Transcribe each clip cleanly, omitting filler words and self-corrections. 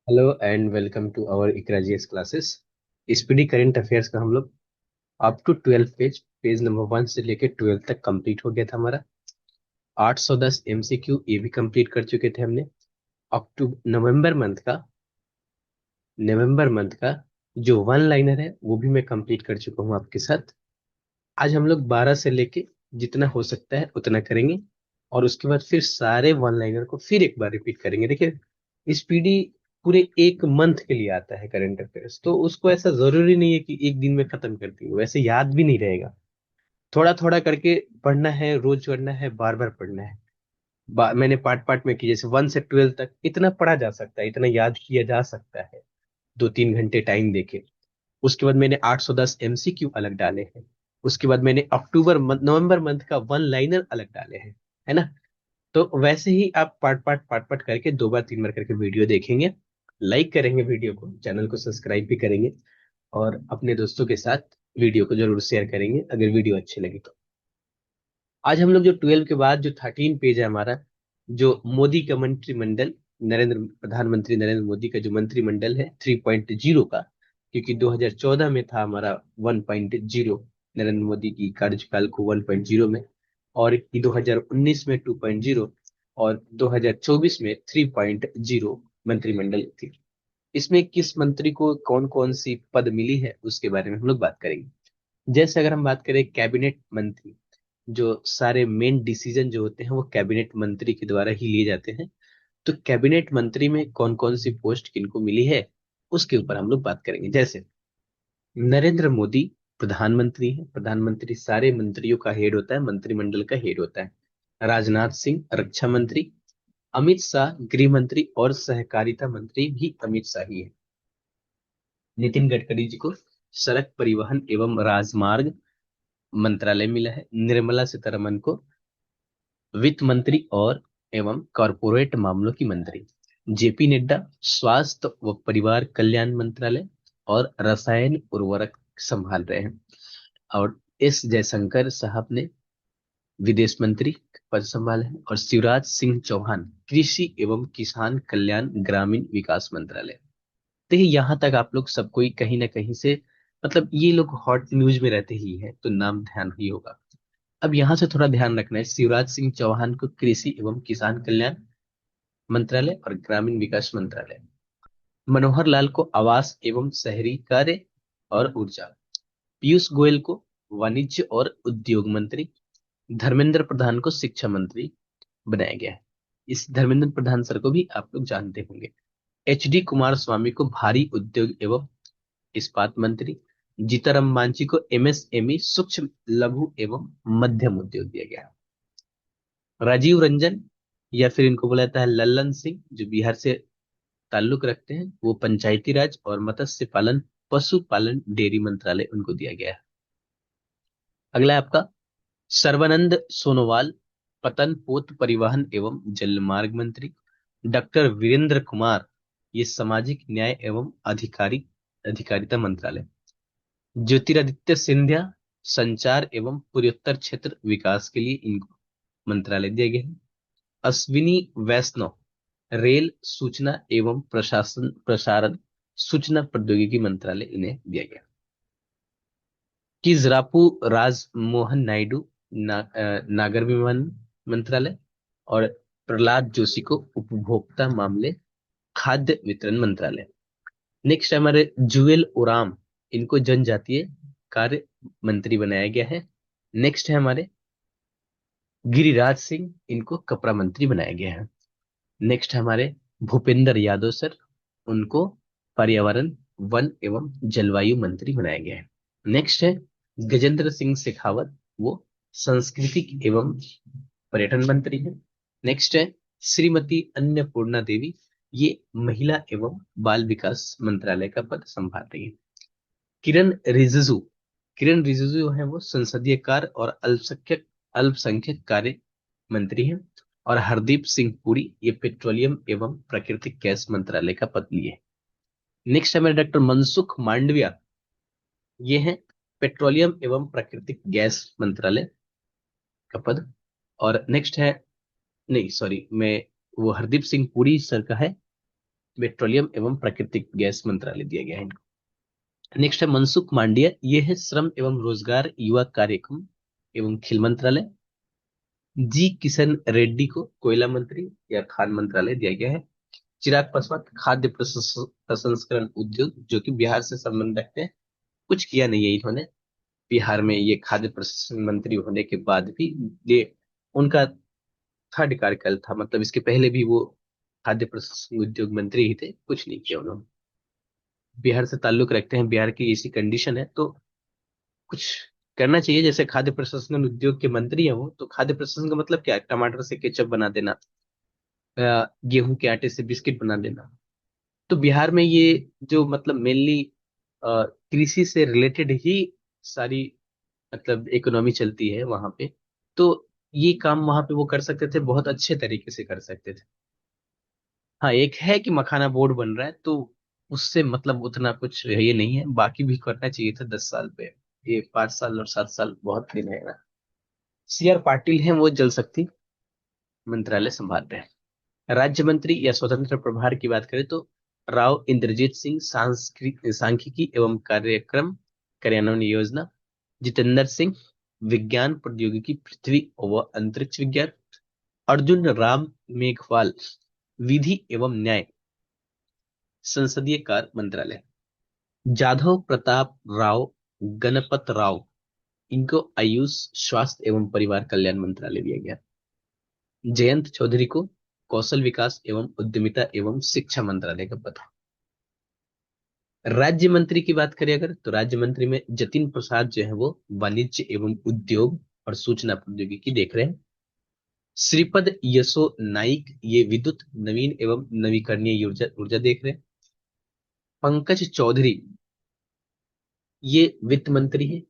Hello and welcome to our Iqra GS classes. Speedy current affairs का हम लोग up to 12 page page number 1 से लेके 12 तक कंप्लीट हो गया था हमारा। 810 एमसीक्यू ये भी कंप्लीट कर चुके थे हमने। अक्टूबर नवंबर मंथ का जो वन लाइनर है वो भी मैं कंप्लीट कर चुका हूँ आपके साथ। आज हम लोग 12 से लेके जितना हो सकता है उतना करेंगे और उसके बाद फिर सारे वन लाइनर को फिर एक बार रिपीट करेंगे। देखिए स्पीडी पूरे एक मंथ के लिए आता है करंट अफेयर्स, तो उसको ऐसा जरूरी नहीं है कि एक दिन में खत्म कर देंगे, वैसे याद भी नहीं रहेगा। थोड़ा थोड़ा करके पढ़ना है, रोज पढ़ना है, बार बार पढ़ना है। मैंने पार्ट पार्ट में की, जैसे 1 से 12 तक इतना पढ़ा जा सकता है, इतना याद किया जा सकता है 2-3 घंटे टाइम देके। उसके बाद मैंने 810 एमसीक्यू अलग डाले हैं। उसके बाद मैंने नवंबर मंथ का वन लाइनर अलग डाले हैं, है ना। तो वैसे ही आप पार्ट पार्ट करके 2 बार 3 बार करके वीडियो देखेंगे, लाइक करेंगे, वीडियो को, चैनल को सब्सक्राइब भी करेंगे और अपने दोस्तों के साथ वीडियो को जरूर शेयर करेंगे अगर वीडियो अच्छी लगी तो। आज हम लोग जो 12 के बाद जो 13 पेज है हमारा, जो मोदी का मंत्रिमंडल, नरेंद्र प्रधानमंत्री नरेंद्र मोदी का जो मंत्रिमंडल है 3.0 का, क्योंकि 2014 में था हमारा 1.0, नरेंद्र मोदी की कार्यकाल को 1.0 में, और 2019 में 2.0 और 2024 में 3.0 मंत्रिमंडल थी। इसमें किस मंत्री को कौन कौन सी पद मिली है उसके बारे में हम लोग बात करेंगे। जैसे अगर हम बात करें कैबिनेट मंत्री, जो सारे मेन डिसीजन जो होते हैं वो कैबिनेट मंत्री के द्वारा ही लिए जाते हैं। तो कैबिनेट मंत्री में कौन कौन सी पोस्ट किनको मिली है उसके ऊपर हम लोग बात करेंगे। जैसे नरेंद्र मोदी प्रधानमंत्री है, प्रधानमंत्री सारे मंत्रियों का हेड होता है, मंत्रिमंडल का हेड होता है। राजनाथ सिंह रक्षा मंत्री, अमित शाह गृह मंत्री और सहकारिता मंत्री भी अमित शाह ही है। नितिन गडकरी जी को सड़क परिवहन एवं राजमार्ग मंत्रालय मिला है। निर्मला सीतारमन को वित्त मंत्री और एवं कॉरपोरेट मामलों की मंत्री। जेपी नड्डा स्वास्थ्य व परिवार कल्याण मंत्रालय और रसायन उर्वरक संभाल रहे हैं। और एस जयशंकर साहब ने विदेश मंत्री पद संभाले हैं। और शिवराज सिंह चौहान कृषि एवं किसान कल्याण ग्रामीण विकास मंत्रालय। देखिए यहाँ तक आप लोग सब कोई कहीं ना कहीं से, मतलब ये लोग हॉट न्यूज में रहते ही हैं तो नाम ध्यान ही होगा। अब यहाँ से थोड़ा ध्यान रखना है, शिवराज सिंह चौहान को कृषि एवं किसान कल्याण मंत्रालय और ग्रामीण विकास मंत्रालय। मनोहर लाल को आवास एवं शहरी कार्य और ऊर्जा। पीयूष गोयल को वाणिज्य और उद्योग मंत्री। धर्मेंद्र प्रधान को शिक्षा मंत्री बनाया गया है। इस धर्मेंद्र प्रधान सर को भी आप लोग जानते होंगे। एच डी कुमार स्वामी को भारी उद्योग एवं इस्पात मंत्री। जीतन मांझी को एमएसएमई सूक्ष्म लघु एवं मध्यम उद्योग दिया गया है। राजीव रंजन, या फिर इनको बोला जाता है लल्लन सिंह, जो बिहार से ताल्लुक रखते हैं, वो पंचायती राज और मत्स्य पालन पशुपालन डेयरी मंत्रालय उनको दिया गया है। अगला है आपका सर्बानंद सोनोवाल, पतन पोत परिवहन एवं जलमार्ग मंत्री। डॉक्टर वीरेंद्र कुमार, ये सामाजिक न्याय एवं अधिकारिता मंत्रालय। ज्योतिरादित्य सिंधिया, संचार एवं पूर्वोत्तर क्षेत्र विकास के लिए इनको मंत्रालय दिया गया है। अश्विनी वैष्णव, रेल सूचना एवं प्रशासन प्रसारण सूचना प्रौद्योगिकी मंत्रालय इन्हें दिया गया। किजरापू राज मोहन नायडू, नागर विमानन मंत्रालय। और प्रहलाद जोशी को उपभोक्ता मामले खाद्य वितरण मंत्रालय। नेक्स्ट है हमारे जुएल ओराम, इनको जनजातीय कार्य मंत्री बनाया गया है। नेक्स्ट है हमारे गिरिराज सिंह, इनको कपड़ा मंत्री बनाया गया है। नेक्स्ट है हमारे भूपेंद्र यादव सर, उनको पर्यावरण वन एवं जलवायु मंत्री बनाया गया है। नेक्स्ट है गजेंद्र सिंह शेखावत, वो सांस्कृतिक एवं पर्यटन मंत्री है। नेक्स्ट है श्रीमती अन्नपूर्णा देवी, ये महिला एवं बाल विकास मंत्रालय का पद संभाल रही है। किरण रिजिजू, किरण रिजिजू है वो संसदीय कार्य और अल्पसंख्यक अल्पसंख्यक कार्य मंत्री हैं। और हरदीप सिंह पुरी, ये पेट्रोलियम एवं प्राकृतिक गैस मंत्रालय का पद लिए। नेक्स्ट है मेरे डॉक्टर मनसुख मांडविया, ये हैं पेट्रोलियम एवं प्राकृतिक गैस मंत्रालय का पद। और नेक्स्ट है, नहीं सॉरी, मैं, वो हरदीप सिंह पुरी सर का है पेट्रोलियम एवं प्राकृतिक गैस मंत्रालय दिया गया है इनको। नेक्स्ट है मनसुख मांडविया, ये है श्रम एवं रोजगार, युवा कार्यक्रम एवं खेल मंत्रालय। जी किशन रेड्डी को कोयला मंत्री या खान मंत्रालय दिया गया है। चिराग पासवान खाद्य प्रसंस्करण उद्योग, जो कि बिहार से संबंध रखते हैं, कुछ किया नहीं है इन्होंने बिहार में। ये खाद्य प्रसंस्करण मंत्री होने के बाद भी ये उनका थर्ड कार्यकाल था, मतलब इसके पहले भी वो खाद्य प्रसंस्करण उद्योग मंत्री ही थे, कुछ नहीं किया उन्होंने। बिहार से ताल्लुक रखते हैं, बिहार की ऐसी कंडीशन है तो कुछ करना चाहिए। जैसे खाद्य प्रसंस्करण उद्योग के मंत्री हैं वो, तो खाद्य प्रसंस्करण का मतलब क्या है? टमाटर से केचप बना देना, गेहूं के आटे से बिस्किट बना देना। तो बिहार में ये जो मतलब मेनली कृषि से रिलेटेड ही सारी मतलब इकोनॉमी चलती है वहां पे। तो ये काम वहां पे वो कर सकते थे, बहुत अच्छे तरीके से कर सकते थे। हाँ, एक है कि मखाना बोर्ड बन रहा है, तो उससे मतलब उतना कुछ ये नहीं है, बाकी भी करना चाहिए था 10 साल पे। ये 5 साल और 7 साल बहुत दिन है ना। सी आर पाटिल हैं, वो जल शक्ति मंत्रालय संभाल रहे हैं। राज्य मंत्री या स्वतंत्र प्रभार की बात करें तो राव इंद्रजीत सिंह सांख्यिकी एवं कार्यक्रम कार्यान्वयन योजना। जितेंद्र सिंह विज्ञान प्रौद्योगिकी पृथ्वी व अंतरिक्ष विज्ञान। अर्जुन राम मेघवाल विधि एवं न्याय संसदीय कार्य मंत्रालय। जाधव प्रताप राव गणपत राव, इनको आयुष स्वास्थ्य एवं परिवार कल्याण मंत्रालय दिया गया। जयंत चौधरी को कौशल विकास एवं उद्यमिता एवं शिक्षा मंत्रालय का पद। राज्य मंत्री की बात करें अगर, तो राज्य मंत्री में जतिन प्रसाद जो है वो वाणिज्य एवं उद्योग और सूचना प्रौद्योगिकी देख रहे हैं। श्रीपद यशो नाइक, ये विद्युत नवीन एवं नवीकरणीय ऊर्जा ऊर्जा देख रहे हैं। पंकज चौधरी, ये वित्त मंत्री है,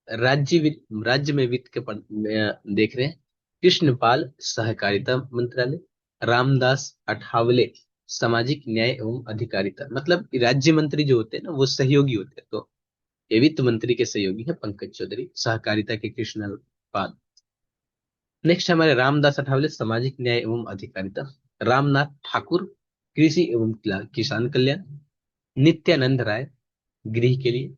राज्य में वित्त के पद में देख रहे हैं। कृष्णपाल सहकारिता मंत्रालय। रामदास अठावले सामाजिक न्याय एवं अधिकारिता, मतलब राज्य मंत्री जो होते हैं ना वो सहयोगी होते हैं, तो ये वित्त मंत्री के सहयोगी है पंकज चौधरी। सहकारिता के कृष्णपाल। नेक्स्ट हमारे रामदास अठावले सामाजिक न्याय एवं अधिकारिता। रामनाथ ठाकुर कृषि एवं किसान कल्याण। नित्यानंद राय गृह के लिए।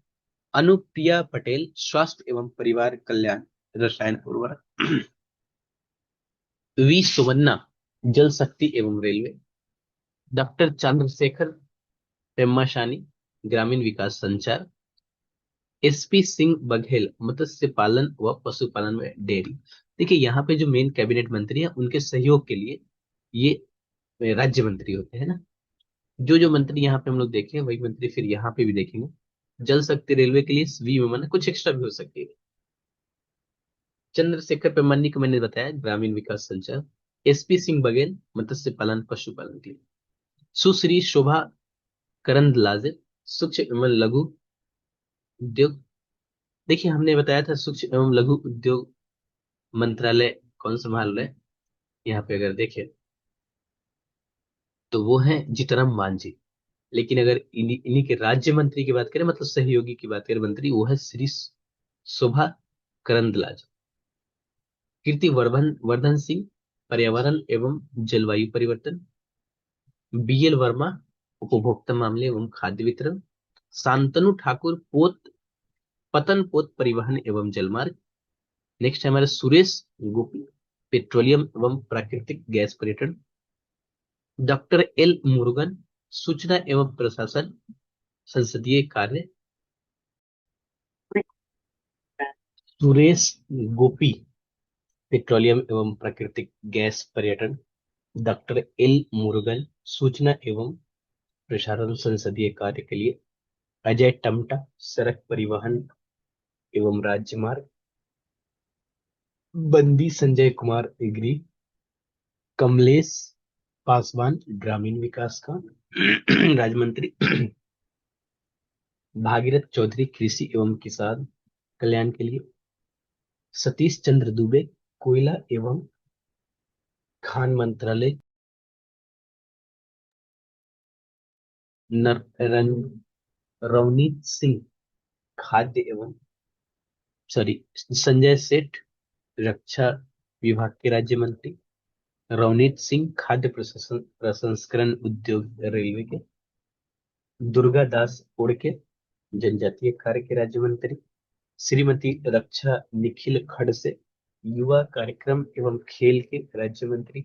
अनुप्रिया पटेल स्वास्थ्य एवं परिवार कल्याण रसायन उर्वरक। वी सुवन्ना जल शक्ति एवं रेलवे। डॉक्टर चंद्रशेखर पेम्माशानी ग्रामीण विकास संचार। एसपी सिंह बघेल मत्स्य पालन व पशुपालन में डेयरी। देखिए यहाँ पे जो मेन कैबिनेट मंत्री है उनके सहयोग के लिए ये राज्य मंत्री होते हैं ना। जो जो मंत्री यहाँ पे हम लोग देखे वही मंत्री फिर यहाँ पे भी देखेंगे। जल शक्ति रेलवे के लिए वी विमान, कुछ एक्स्ट्रा भी हो सकती है। चंद्रशेखर पेम्मानी को मैंने बताया ग्रामीण विकास संचार। एसपी सिंह बघेल मत्स्य पालन पशुपालन के लिए। सुश्री शोभा करंदलाजे सूक्ष्म एवं लघु उद्योग। देखिए हमने बताया था सूक्ष्म एवं लघु उद्योग मंत्रालय कौन संभाल रहे हैं। यहाँ पे अगर देखें तो वो है जीतराम मांझी। लेकिन अगर इन्हीं के राज्य मंत्री की बात करें, मतलब सहयोगी की बात करें मंत्री, वो है श्री शोभा करंदलाजे। कीर्ति वर्धन वर्धन सिंह पर्यावरण एवं जलवायु परिवर्तन। बीएल वर्मा उपभोक्ता मामले एवं खाद्य वितरण। शांतनु ठाकुर पतन पोत परिवहन एवं जलमार्ग। नेक्स्ट है हमारे सुरेश गोपी पेट्रोलियम एवं प्राकृतिक गैस पर्यटन। डॉक्टर एल मुरुगन सूचना एवं प्रशासन संसदीय कार्य। सुरेश गोपी पेट्रोलियम एवं प्राकृतिक गैस पर्यटन। डॉक्टर एल मुरुगन सूचना एवं प्रसारण संसदीय कार्य के लिए। अजय टमटा सड़क परिवहन एवं राजमार्ग। बंदी संजय कुमार एग्री। कमलेश पासवान ग्रामीण विकास का राज्य मंत्री। भागीरथ चौधरी कृषि एवं किसान कल्याण के लिए। सतीश चंद्र दुबे कोयला एवं खान मंत्रालय। रवनीत सिंह खाद्य एवं सॉरी संजय सेठ रक्षा विभाग के राज्य मंत्री। रवनीत सिंह खाद्य प्रसंस्करण उद्योग रेलवे के। दुर्गा दास उड़के जनजातीय कार्य के राज्य मंत्री। श्रीमती रक्षा निखिल खड़से युवा कार्यक्रम एवं खेल के राज्य मंत्री।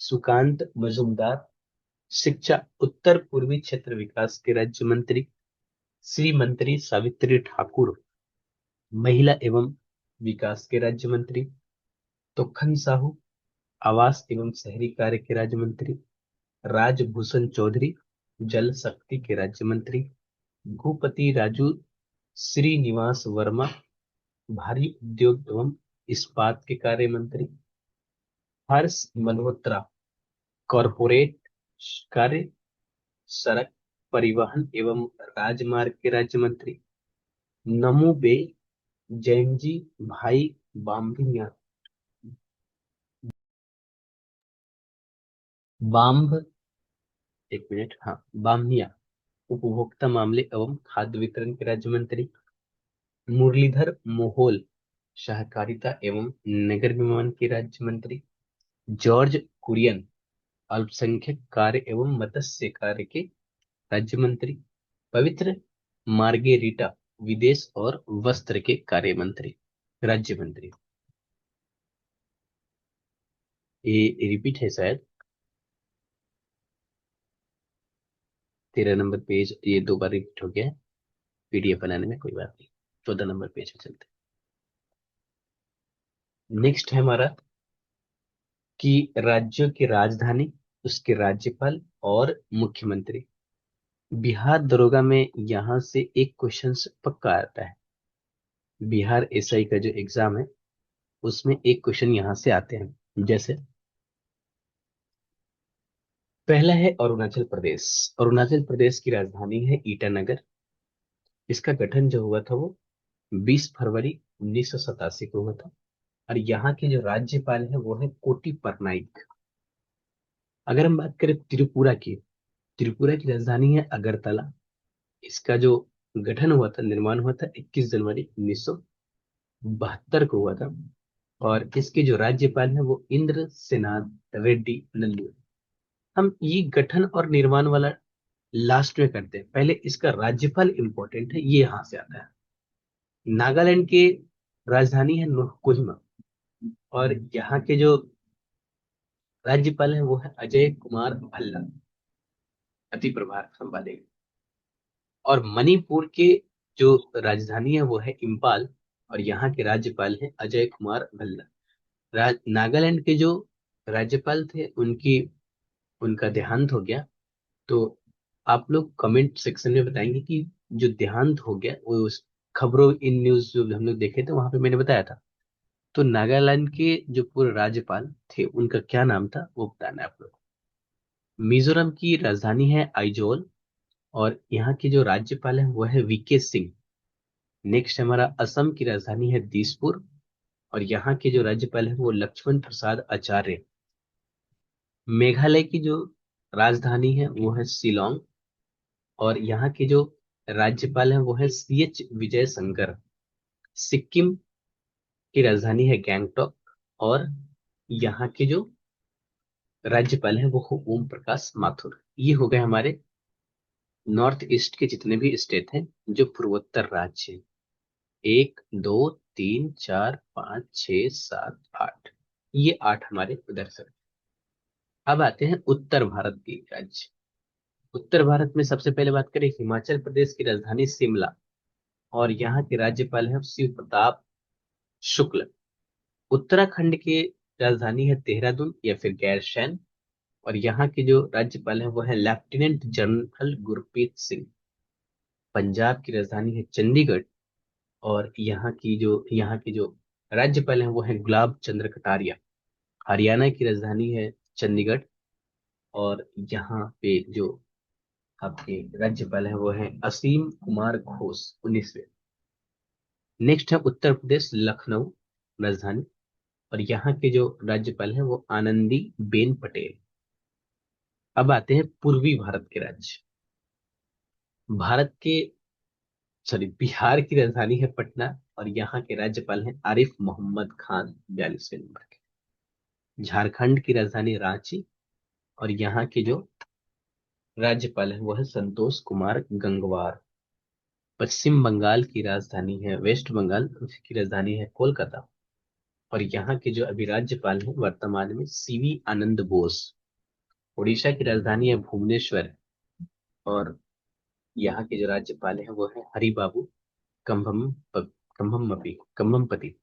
सुकांत मजूमदार शिक्षा उत्तर पूर्वी क्षेत्र विकास के राज्य मंत्री। श्रीमती सावित्री ठाकुर महिला एवं विकास के राज्य मंत्री। तोखन साहू आवास एवं शहरी कार्य के राज्य मंत्री। राजभूषण चौधरी जल शक्ति के राज्य मंत्री। भूपति राजू श्रीनिवास वर्मा भारी उद्योग एवं इस्पात के कार्य मंत्री। हर्ष मल्होत्रा कॉरपोरेट कार्य सड़क परिवहन एवं राजमार्ग के राज्य मंत्री। नमो बे जैन जी भाई बाम्भिया बाम्भ एक मिनट, हाँ, बामनिया उपभोक्ता मामले एवं खाद्य वितरण के राज्य मंत्री। मुरलीधर मोहोल सहकारिता एवं नगर निर्माण के राज्य मंत्री। जॉर्ज कुरियन अल्पसंख्यक कार्य एवं मत्स्य कार्य के राज्य मंत्री। पवित्र मार्गेरिटा विदेश और वस्त्र के कार्य मंत्री, राज्य मंत्री। ये रिपीट है शायद। 13 नंबर पेज ये 2 बार रिपीट हो गया है पीडीएफ बनाने में, कोई बात नहीं। 14 नंबर पेज पे चलते हैं। नेक्स्ट है हमारा कि राज्यों की राजधानी, उसके राज्यपाल और मुख्यमंत्री। बिहार दरोगा में यहां से एक क्वेश्चन पक्का आता है। बिहार एसआई का जो एग्जाम है उसमें एक क्वेश्चन यहां से आते हैं। जैसे पहला है अरुणाचल प्रदेश। अरुणाचल प्रदेश की राजधानी है ईटानगर। इसका गठन जो हुआ था वो 20 फरवरी 1987 को हुआ था। और यहाँ के जो राज्यपाल है वो है कोटी पटनायक। अगर हम बात करें त्रिपुरा की, त्रिपुरा की राजधानी है अगरतला। इसका जो गठन हुआ था, निर्माण हुआ था 21 जनवरी 1972 को हुआ था। और इसके जो राज्यपाल हैं वो इंद्र सेनाथ रेड्डी नल्लू। हम ये गठन और निर्माण वाला लास्ट में करते हैं, पहले इसका राज्यपाल इंपॉर्टेंट है, ये यहां से आता है। नागालैंड के राजधानी है कोहिमा। और यहाँ के जो राज्यपाल हैं वो है अजय कुमार भल्ला, अति प्रभार संभालेंगे। और मणिपुर के जो राजधानी है वो है इम्फाल। और यहाँ के राज्यपाल हैं अजय कुमार भल्ला। नागालैंड के जो राज्यपाल थे उनकी उनका देहांत हो गया। तो आप लोग कमेंट सेक्शन में बताएंगे कि जो देहांत हो गया वो उस खबरों इन न्यूज जो हम लोग देखे थे वहां पे मैंने बताया था। तो नागालैंड के जो पूर्व राज्यपाल थे उनका क्या नाम था वो बताना है आप लोग। मिजोरम की राजधानी है आइजोल। और यहाँ की जो राज्यपाल है वो है वीके सिंह। नेक्स्ट हमारा असम की राजधानी है दिसपुर। और यहाँ के जो राज्यपाल है वो लक्ष्मण प्रसाद आचार्य। मेघालय की जो राजधानी है वो है शिलोंग। और यहाँ के जो राज्यपाल है वो है CH विजय शंकर। सिक्किम की राजधानी है गैंगटॉक। और यहाँ के जो राज्यपाल है वो ओम प्रकाश माथुर। ये हो गए हमारे नॉर्थ ईस्ट के जितने भी स्टेट हैं जो पूर्वोत्तर राज्य हैं। 1 2 3 4 5 6 7 8, ये 8 हमारे उधर से। अब आते हैं उत्तर भारत के राज्य। उत्तर भारत में सबसे पहले बात करें हिमाचल प्रदेश की राजधानी शिमला। और यहाँ के राज्यपाल हैं शिव प्रताप शुक्ल। उत्तराखंड के राजधानी है देहरादून या फिर गैरसैंण। और यहाँ के जो राज्यपाल हैं वो है लेफ्टिनेंट जनरल गुरप्रीत सिंह। पंजाब की राजधानी है चंडीगढ़। और यहाँ के जो राज्यपाल हैं वो है गुलाब चंद्र कटारिया। हरियाणा की राजधानी है चंडीगढ़। और यहाँ पे जो आपके राज्यपाल हैं वो है असीम कुमार घोष 19वें। नेक्स्ट है उत्तर प्रदेश लखनऊ राजधानी। और यहाँ के जो राज्यपाल हैं वो आनंदी बेन पटेल। अब आते हैं पूर्वी भारत के राज्य। भारत के सॉरी बिहार की राजधानी है पटना। और यहाँ के राज्यपाल हैं आरिफ मोहम्मद खान 42वें नंबर के। झारखंड की राजधानी रांची, और यहाँ के जो राज्यपाल है वो है संतोष कुमार गंगवार। पश्चिम बंगाल की राजधानी है, वेस्ट बंगाल, उसकी राजधानी है कोलकाता, और यहाँ के जो अभी राज्यपाल हैं वर्तमान में सीवी आनंद बोस। उड़ीसा की राजधानी है भुवनेश्वर, और यहाँ के जो राज्यपाल हैं वो है हरिबाबू कम्भम कम्भमपति।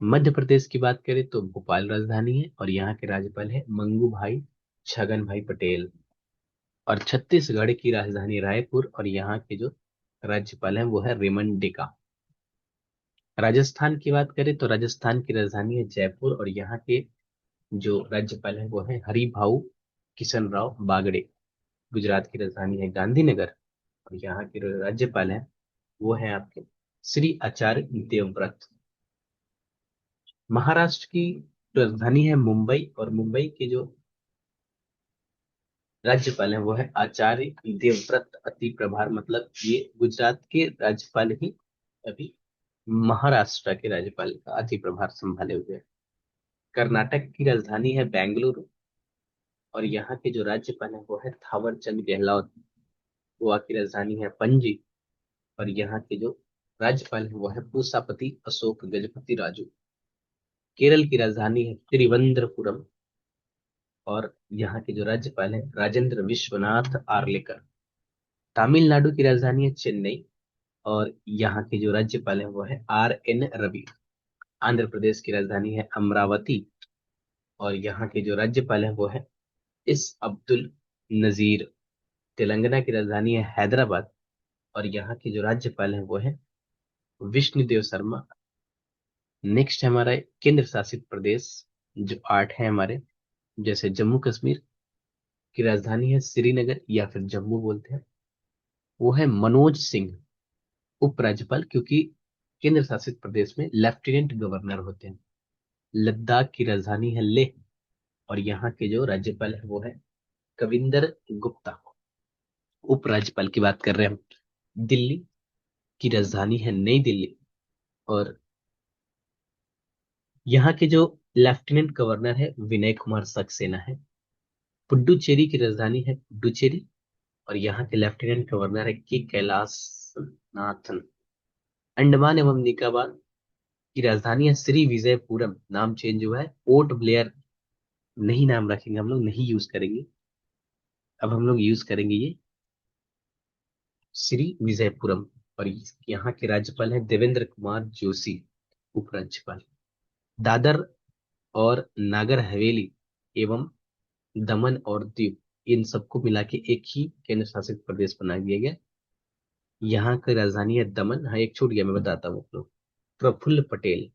मध्य प्रदेश की बात करें तो भोपाल राजधानी है, और यहाँ के राज्यपाल है मंगू भाई छगन भाई पटेल। और छत्तीसगढ़ की राजधानी रायपुर, और यहाँ के जो राज्यपाल हैं वो है रेमन डेका। राजस्थान की बात करें तो राजस्थान की राजधानी है जयपुर, और यहाँ के जो राज्यपाल हैं वो है हरिभाऊ किशन राव बागड़े। गुजरात की राजधानी है गांधीनगर, और यहाँ के जो राज्यपाल हैं वो है आपके श्री आचार्य देवव्रत। महाराष्ट्र की राजधानी है मुंबई, और मुंबई के जो राज्यपाल हैं वो है आचार्य देवव्रत अति प्रभार। मतलब ये गुजरात के राज्यपाल ही अभी महाराष्ट्र के राज्यपाल का अति प्रभार संभाले हुए हैं। कर्नाटक की राजधानी है बेंगलुरु, और यहाँ के जो राज्यपाल हैं वो है थावर चंद गहलोत। गोवा की राजधानी है पणजी, और यहाँ के जो राज्यपाल हैं वो है पूसापति अशोक गजपति राजू। केरल की राजधानी है तिरुवनंतपुरम, और यहाँ के जो राज्यपाल हैं राजेंद्र विश्वनाथ आर्लेकर। तमिलनाडु की राजधानी है चेन्नई, और यहाँ के जो राज्यपाल हैं वो है RN रवि। आंध्र प्रदेश की राजधानी है अमरावती, और यहाँ के जो राज्यपाल हैं वो है इस अब्दुल नजीर। तेलंगाना की राजधानी है हैदराबाद, और यहाँ के जो राज्यपाल हैं वो है विष्णुदेव शर्मा। नेक्स्ट है हमारा केंद्र शासित प्रदेश, जो 8 है हमारे। जैसे जम्मू कश्मीर की राजधानी है श्रीनगर, या फिर जम्मू बोलते हैं, वो है मनोज सिंह उपराज्यपाल, क्योंकि केंद्र शासित प्रदेश में लेफ्टिनेंट गवर्नर होते हैं। लद्दाख की राजधानी है लेह, और यहाँ के जो राज्यपाल है वो है कविंदर गुप्ता। उपराज्यपाल की बात कर रहे हैं हम। दिल्ली की राजधानी है नई दिल्ली, और यहाँ के जो लेफ्टिनेंट गवर्नर है विनय कुमार सक्सेना है। पुडुचेरी की राजधानी है पुडुचेरी, और यहाँ के लेफ्टिनेंट गवर्नर है के कैलाश नाथन। अंडमान एवं निकोबार की राजधानी है श्री विजयपुरम। नाम चेंज हुआ है, पोर्ट ब्लेयर नहीं नाम रखेंगे, हम लोग नहीं यूज करेंगे, अब हम लोग यूज करेंगे ये श्री विजयपुरम। और यहाँ के राज्यपाल हैं देवेंद्र कुमार जोशी उपराज्यपाल। दादर और नागर हवेली एवं दमन और दीव, इन सबको मिला के एक ही केंद्र शासित प्रदेश बना दिया गया। यहाँ की राजधानी है दमन। हाँ, एक छूट गया, मैं बताता हूँ आप लोग। प्रफुल्ल पटेल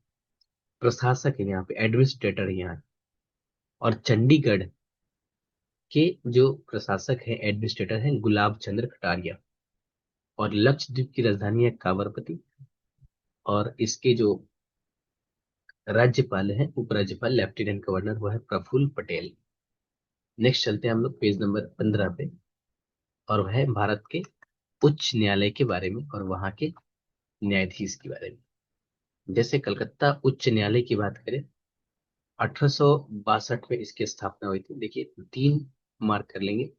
प्रशासक है यहाँ पे, एडमिनिस्ट्रेटर है यहाँ। और चंडीगढ़ के जो प्रशासक हैं एडमिनिस्ट्रेटर हैं गुलाब चंद्र कटारिया। और लक्षद्वीप की राजधानी है कावरपति, और इसके जो राज्यपाल हैं उपराज्यपाल लेफ्टिनेंट गवर्नर वो है प्रफुल्ल पटेल। नेक्स्ट चलते हैं हम लोग पेज नंबर 15 पे, और वह है भारत के उच्च न्यायालय के बारे में और वहां के न्यायाधीश के बारे में। जैसे कलकत्ता उच्च न्यायालय की बात करें, 1862 में इसकी स्थापना हुई थी। देखिए 3 मार्क कर लेंगे,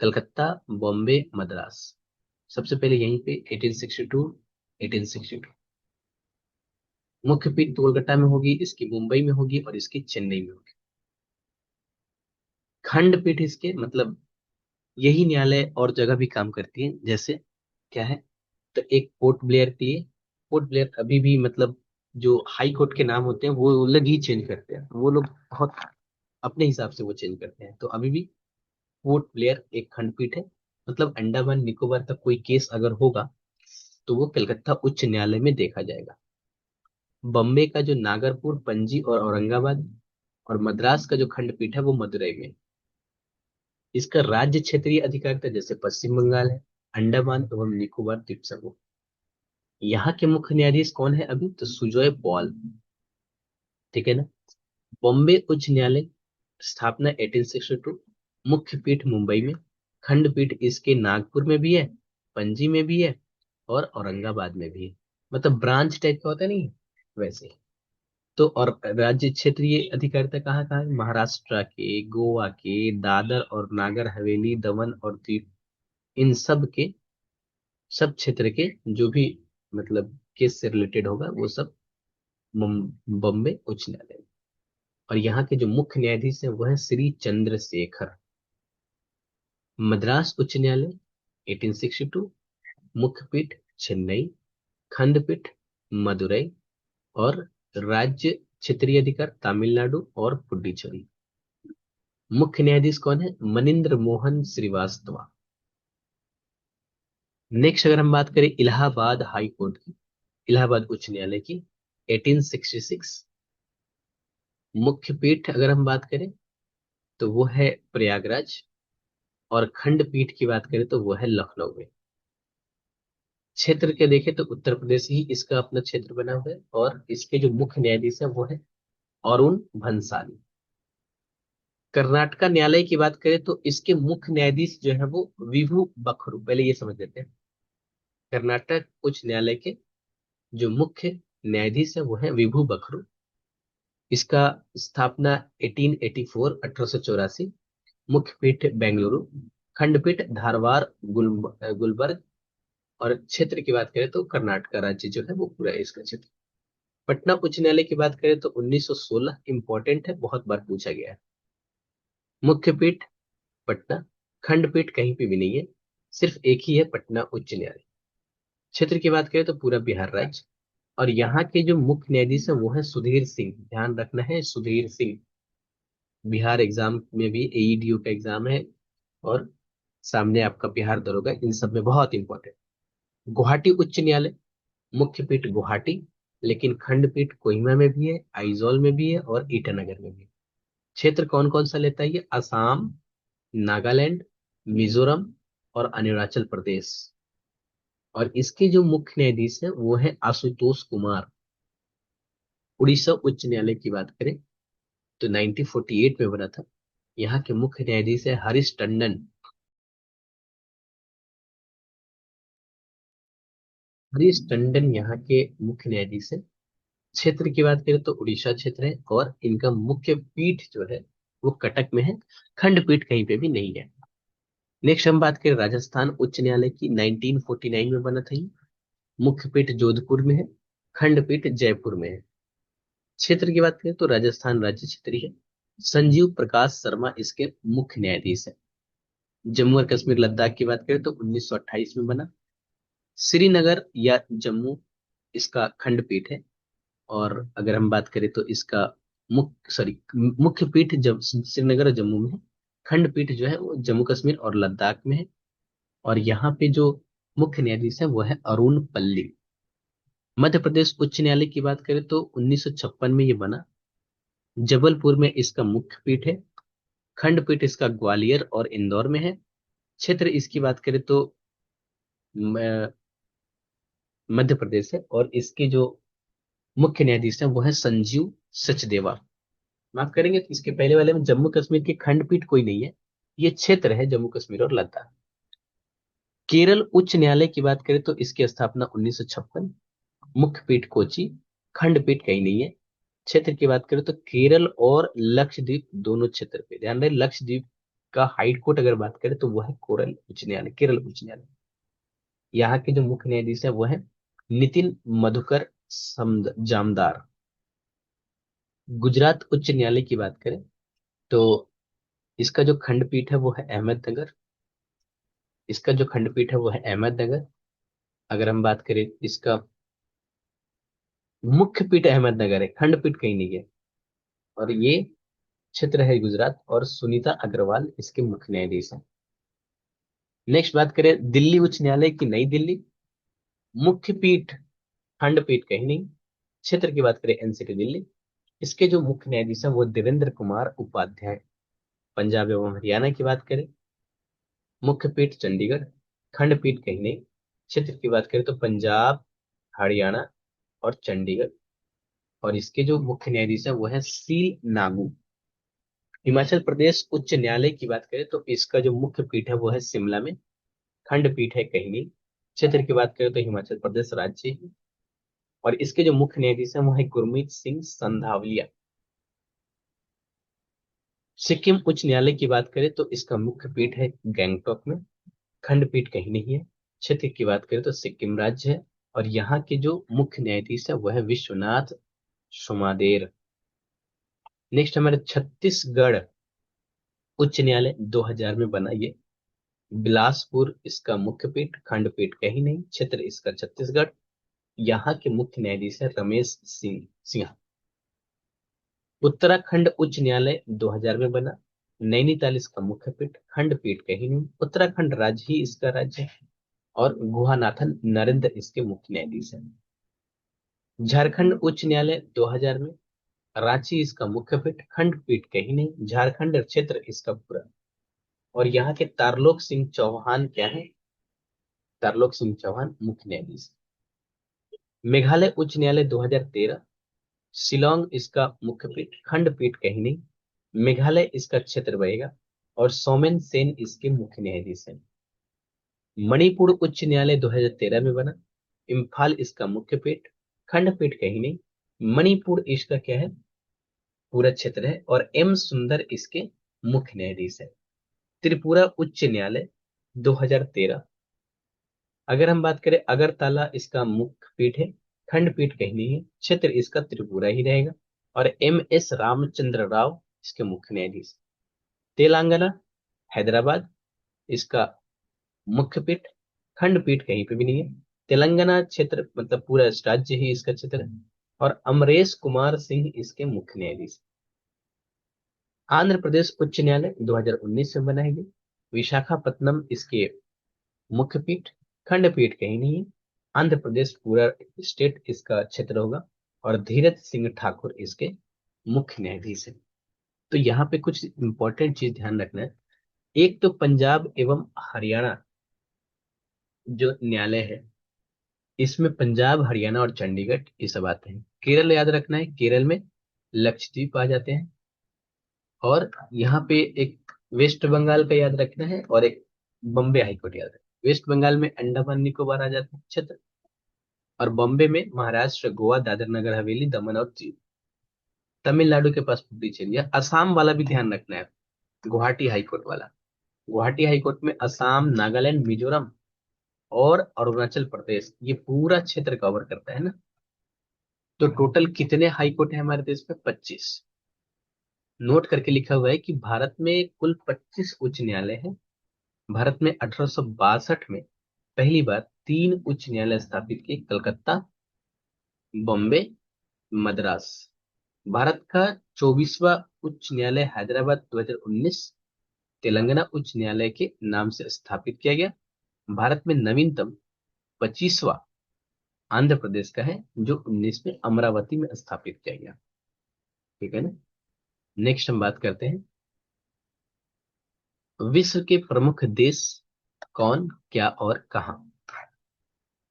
कलकत्ता, बॉम्बे, मद्रास। सबसे पहले यहीं पे 1862, 1862। मुख्य पीठ कोलकाता में होगी, इसकी मुंबई में होगी, और इसकी चेन्नई में होगी। खंडपीठ इसके मतलब यही न्यायालय और जगह भी काम करती है। जैसे क्या है, तो एक पोर्ट ब्लेयर के लिए, पोर्ट ब्लेयर अभी भी मतलब जो हाई कोर्ट के नाम होते हैं वो अलग ही चेंज करते हैं, वो लोग बहुत अपने हिसाब से वो चेंज करते हैं। तो अभी भी पोर्ट ब्लेयर एक खंडपीठ है। मतलब अंडमान निकोबार का कोई केस अगर होगा तो वो कलकत्ता उच्च न्यायालय में देखा जाएगा। बम्बे का जो नागरपुर, पणजी और औरंगाबाद, और मद्रास का जो खंडपीठ है वो मदुरई में। इसका राज्य क्षेत्रीय अधिकारिता जैसे पश्चिम बंगाल है, अंडमान एवं निकोबार द्वीप समूह। यहाँ के मुख्य न्यायाधीश कौन है अभी, तो सुजॉय पॉल। ठीक है ना। बॉम्बे उच्च न्यायालय स्थापना 1862, मुख्य पीठ मुंबई में, खंडपीठ इसके नागपुर में भी है, पणजी में भी है, और औरंगाबाद में भी है। मतलब ब्रांच टाइप का होता है नहीं, वैसे। तो और राज्य क्षेत्रीय अधिकारिता कहाँ कहाँ है? महाराष्ट्र के, गोवा के, दादर और नागर हवेली, दमन और दीव, इन सब के, सब क्षेत्र के जो भी मतलब केस से रिलेटेड होगा वो सब बॉम्बे उच्च न्यायालय। और यहाँ के जो मुख्य न्यायाधीश हैं वो है श्री चंद्रशेखर। मद्रास उच्च न्यायालय 1862, मुख्य पीठ चेन्नई, खंडपीठ मदुरई, और राज्य क्षेत्रीय अधिकार तमिलनाडु और पुडुचेरी। मुख्य न्यायाधीश कौन है? मनिंद्र मोहन श्रीवास्तव। नेक्स्ट अगर हम बात करें इलाहाबाद हाई कोर्ट की, इलाहाबाद उच्च न्यायालय की, 1866। मुख्य पीठ अगर हम बात करें तो वो है प्रयागराज, और खंडपीठ की बात करें तो वो है लखनऊ में। क्षेत्र के देखें तो उत्तर प्रदेश ही इसका अपना क्षेत्र बना हुआ है, और इसके जो मुख्य न्यायाधीश है वो है अरुण भंसाली। कर्नाटका न्यायालय की बात करें तो इसके मुख्य न्यायाधीश जो है वो विभू बखरू, पहले ये समझ लेते हैं। कर्नाटक उच्च न्यायालय के जो मुख्य न्यायाधीश है वो है विभू बखरू। इसका स्थापना 1884, 1884। मुख्य पीठ बेंगलुरु, खंडपीठ धारवाड़, गुलबर्ग, और क्षेत्र की बात करें तो कर्नाटक राज्य जो है वो पूरा है इसका क्षेत्र। पटना उच्च न्यायालय की बात करें तो 1916, इंपॉर्टेंट है, बहुत बार पूछा गया है। मुख्य पीठ पटना, खंडपीठ कहीं पे भी नहीं है, सिर्फ एक ही है, पटना उच्च न्यायालय। क्षेत्र की बात करें तो पूरा बिहार राज्य। और यहाँ के जो मुख्य न्यायाधीश है वो है सुधीर सिंह, ध्यान रखना है, सुधीर सिंह। बिहार एग्जाम में भी एईडीयू का एग्जाम है, और सामने आपका बिहार दरोगा, इन सब में बहुत इंपॉर्टेंट। गुवाहाटी उच्च न्यायालय, मुख्य पीठ गुवाहाटी, लेकिन खंडपीठ कोहिमा में भी है, आइजॉल में भी है, और ईटानगर में भी है। क्षेत्र कौन कौन सा लेता है ये? असम, नागालैंड, मिजोरम और अरुणाचल प्रदेश। और इसके जो मुख्य न्यायाधीश हैं वो है आशुतोष कुमार। उड़ीसा उच्च न्यायालय की बात करें तो 1948 में बना था। यहाँ के मुख्य न्यायाधीश है हरीश टंडन। हरीश टंडन यहाँ के मुख्य न्यायाधीश है। क्षेत्र की बात करें तो उड़ीसा क्षेत्र है, और इनका मुख्य पीठ जो है वो कटक में है, खंडपीठ कहीं पे भी नहीं है। नेक्स्ट हम बात करें राजस्थान उच्च न्यायालय की, 1949 में बना था ये। मुख्य पीठ जोधपुर में है, खंडपीठ जयपुर में है। क्षेत्र की बात करें तो राजस्थान राज्य क्षेत्र ही है। संजीव प्रकाश शर्मा इसके मुख्य न्यायाधीश है। जम्मू और कश्मीर लद्दाख की बात करें तो 1928 में बना। श्रीनगर या जम्मू इसका खंडपीठ है। और अगर हम बात करें तो इसका मुख्य पीठ जब श्रीनगर और जम्मू में है, खंडपीठ जो है वो जम्मू कश्मीर और लद्दाख में है। और यहाँ पे जो मुख्य न्यायाधीश है वो है अरुण पल्ली। मध्य प्रदेश उच्च न्यायालय की बात करें तो 1956 में ये बना। जबलपुर में इसका मुख्य पीठ है। खंडपीठ इसका ग्वालियर और इंदौर में है। क्षेत्र इसकी बात करें तो मध्य प्रदेश है, और इसके जो मुख्य न्यायाधीश है वो है संजीव सचदेवा। माफ करेंगे तो इसके पहले वाले में जम्मू कश्मीर की खंडपीठ कोई नहीं है, ये क्षेत्र है जम्मू कश्मीर और लद्दाख। केरल उच्च न्यायालय की बात करें तो इसकी स्थापना 1956। मुख्य पीठ कोची, खंडपीठ कहीं नहीं है। क्षेत्र की बात करें तो केरल और लक्षद्वीप दोनों क्षेत्र पे, ध्यान रहे लक्षद्वीप का हाई कोर्ट अगर बात करें तो वो है कोरल उच्च न्यायालय, केरल उच्च न्यायालय। यहाँ के जो मुख्य न्यायाधीश है वो है नितिन मधुकर जामदार। गुजरात उच्च न्यायालय की बात करें तो इसका जो खंडपीठ है वो है अहमदनगर। इसका जो खंडपीठ है वो है अहमदनगर। अगर हम बात करें इसका मुख्य पीठ अहमदनगर है, खंडपीठ कहीं नहीं है। और ये क्षेत्र है गुजरात, और सुनीता अग्रवाल इसके मुख्य न्यायाधीश हैं। नेक्स्ट बात करें दिल्ली उच्च न्यायालय की, नई दिल्ली। मुख्य पीठ खंडपीठ कहीं नहीं। क्षेत्र की बात करें एनसीटी दिल्ली। इसके जो मुख्य न्यायाधीश हैं वो देवेंद्र कुमार उपाध्याय। पंजाब एवं हरियाणा की बात करें, मुख्य पीठ चंडीगढ़, खंडपीठ कहीं नहीं। क्षेत्र की बात करें तो पंजाब, हरियाणा और चंडीगढ़। और इसके जो मुख्य न्यायाधीश है वो है सील नागू। हिमाचल प्रदेश उच्च न्यायालय की बात करें तो इसका जो मुख्य पीठ है वो है शिमला में, खंडपीठ है कहीं नहीं। क्षेत्र की बात करें तो हिमाचल प्रदेश राज्य ही। और इसके जो मुख्य न्यायाधीश हैं वो है गुरमीत सिंह संधावलिया। सिक्किम उच्च न्यायालय की बात करें तो इसका मुख्य पीठ है गैंगटॉक में, खंडपीठ कहीं नहीं है। क्षेत्र की बात करें तो सिक्किम राज्य है, और यहाँ के जो मुख्य न्यायाधीश है वह है विश्वनाथ सुमादेर। नेक्स्ट हमारे छत्तीसगढ़ उच्च न्यायालय 2000 में बना ये। बिलासपुर इसका मुख्य पीठ, खंडपीठ कहीं नहीं, क्षेत्र इसका छत्तीसगढ़। यहाँ के मुख्य न्यायाधीश है रमेश सिंह सिंह। उत्तराखंड उच्च न्यायालय 2000 में बना। नैनीताल इसका मुख्य पीठ, खंडपीठ कहीं नहीं, उत्तराखंड राज्य ही इसका राज्य है। और गुहानाथन नरेंद्र इसके मुख्य न्यायाधीश हैं। झारखंड उच्च न्यायालय 2000 में, रांची इसका मुख्य पीठ, खंडपीठ कहीं नहीं, झारखंड क्षेत्र इसका पूरा। और यहाँ के तारलोक सिंह चौहान क्या है? तारलोक सिंह चौहान मुख्य न्यायाधीश। मेघालय उच्च न्यायालय 2013, शिलोंग इसका मुख्य पीठ, खंडपीठ कहीं नहीं, मेघालय इसका क्षेत्र बनेगा। और सोमेन सेन इसके मुख्य न्यायाधीश हैं। मणिपुर उच्च न्यायालय 2013 में बना। इम्फाल इसका मुख्य पीठ, खंडपीठ कहीं नहीं, मणिपुर इसका क्या है? पूरा क्षेत्र है। और एम सुंदर इसके मुख्य न्यायाधीश है। त्रिपुरा उच्च न्यायालय 2013, अगर हम बात करें अगरतला इसका मुख्य पीठ है, खंडपीठ कहीं नहीं है, क्षेत्र इसका त्रिपुरा ही रहेगा। और एम एस रामचंद्र राव इसके मुख्य न्यायाधीश। तेलंगाना हैदराबाद इसका मुख्य पीठ, खंडपीठ कहीं पे भी नहीं है, तेलंगाना क्षेत्र मतलब पूरा राज्य ही इसका क्षेत्र है। और अमरेश कुमार सिंह इसके मुख्य न्यायाधीश। आंध्र प्रदेश उच्च न्यायालय 2019 में बना है ये। विशाखापत्तनम इसके मुख्य पीठ, खंडपीठ कहीं नहीं है, आंध्र प्रदेश पूरा स्टेट इसका क्षेत्र होगा। और धीरज सिंह ठाकुर इसके मुख्य न्यायाधीश है। तो यहाँ पे कुछ इंपॉर्टेंट चीज ध्यान रखना है। एक तो पंजाब एवं हरियाणा जो न्यायालय है, इसमें पंजाब हरियाणा और चंडीगढ़ ये सब आते हैं। केरल याद रखना है, केरल में लक्षद्वीप आ जाते हैं। और यहाँ पे एक वेस्ट बंगाल का याद रखना है, और एक बॉम्बे हाईकोर्ट याद रखना है। वेस्ट बंगाल में अंडमान निकोबार आ जाते हैं क्षेत्र, और बॉम्बे में महाराष्ट्र, गोवा, दादर नगर हवेली, दमन और दीव। तमिलनाडु के पास पुडुचेरी है। असम वाला भी ध्यान रखना है, गुवाहाटी हाईकोर्ट वाला। गुवाहाटी हाईकोर्ट में असम, नागालैंड, मिजोरम और अरुणाचल प्रदेश ये पूरा क्षेत्र कवर करता है ना। तो टोटल कितने हाईकोर्ट है हमारे देश में? 25। नोट करके लिखा हुआ है कि भारत में कुल 25 उच्च न्यायालय हैं। भारत में 1862 में पहली बार 3 उच्च न्यायालय स्थापित किए, कलकत्ता, बॉम्बे, मद्रास। भारत का 24वां उच्च न्यायालय हैदराबाद 2019 तेलंगाना उच्च न्यायालय के नाम से स्थापित किया गया। भारत में नवीनतम 25वां आंध्र प्रदेश का है, जो 19 में अमरावती में स्थापित किया गया। ठीक है ना। नेक्स्ट हम बात करते हैं, विश्व के प्रमुख देश कौन, क्या और कहाँ।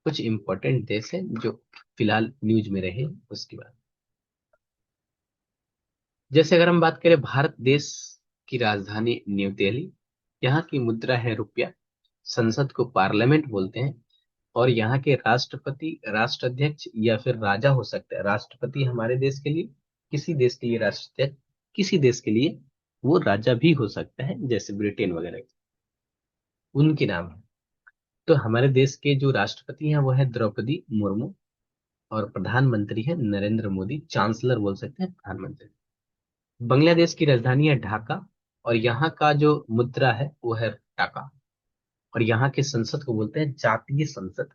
कुछ इंपॉर्टेंट देश है जो फिलहाल न्यूज में रहे उसकी बात। जैसे अगर हम बात करें भारत देश की राजधानी न्यू दिल्ली, यहाँ की मुद्रा है रुपया, संसद को पार्लियामेंट बोलते हैं। और यहाँ के राष्ट्रपति राष्ट्राध्यक्ष या फिर राजा हो सकता है। राष्ट्रपति हमारे देश के लिए, किसी देश के लिए राष्ट्राध्यक्ष, किसी देश के लिए वो राजा भी हो सकता है, जैसे ब्रिटेन वगैरह उनके नाम है। तो हमारे देश के जो राष्ट्रपति हैं वो है द्रौपदी मुर्मू, और प्रधानमंत्री है नरेंद्र मोदी, चांसलर बोल सकते हैं प्रधानमंत्री। बांग्लादेश की राजधानी है ढाका, और यहाँ का जो मुद्रा है वो है टाका। और यहाँ के संसद को बोलते हैं जातीय संसद।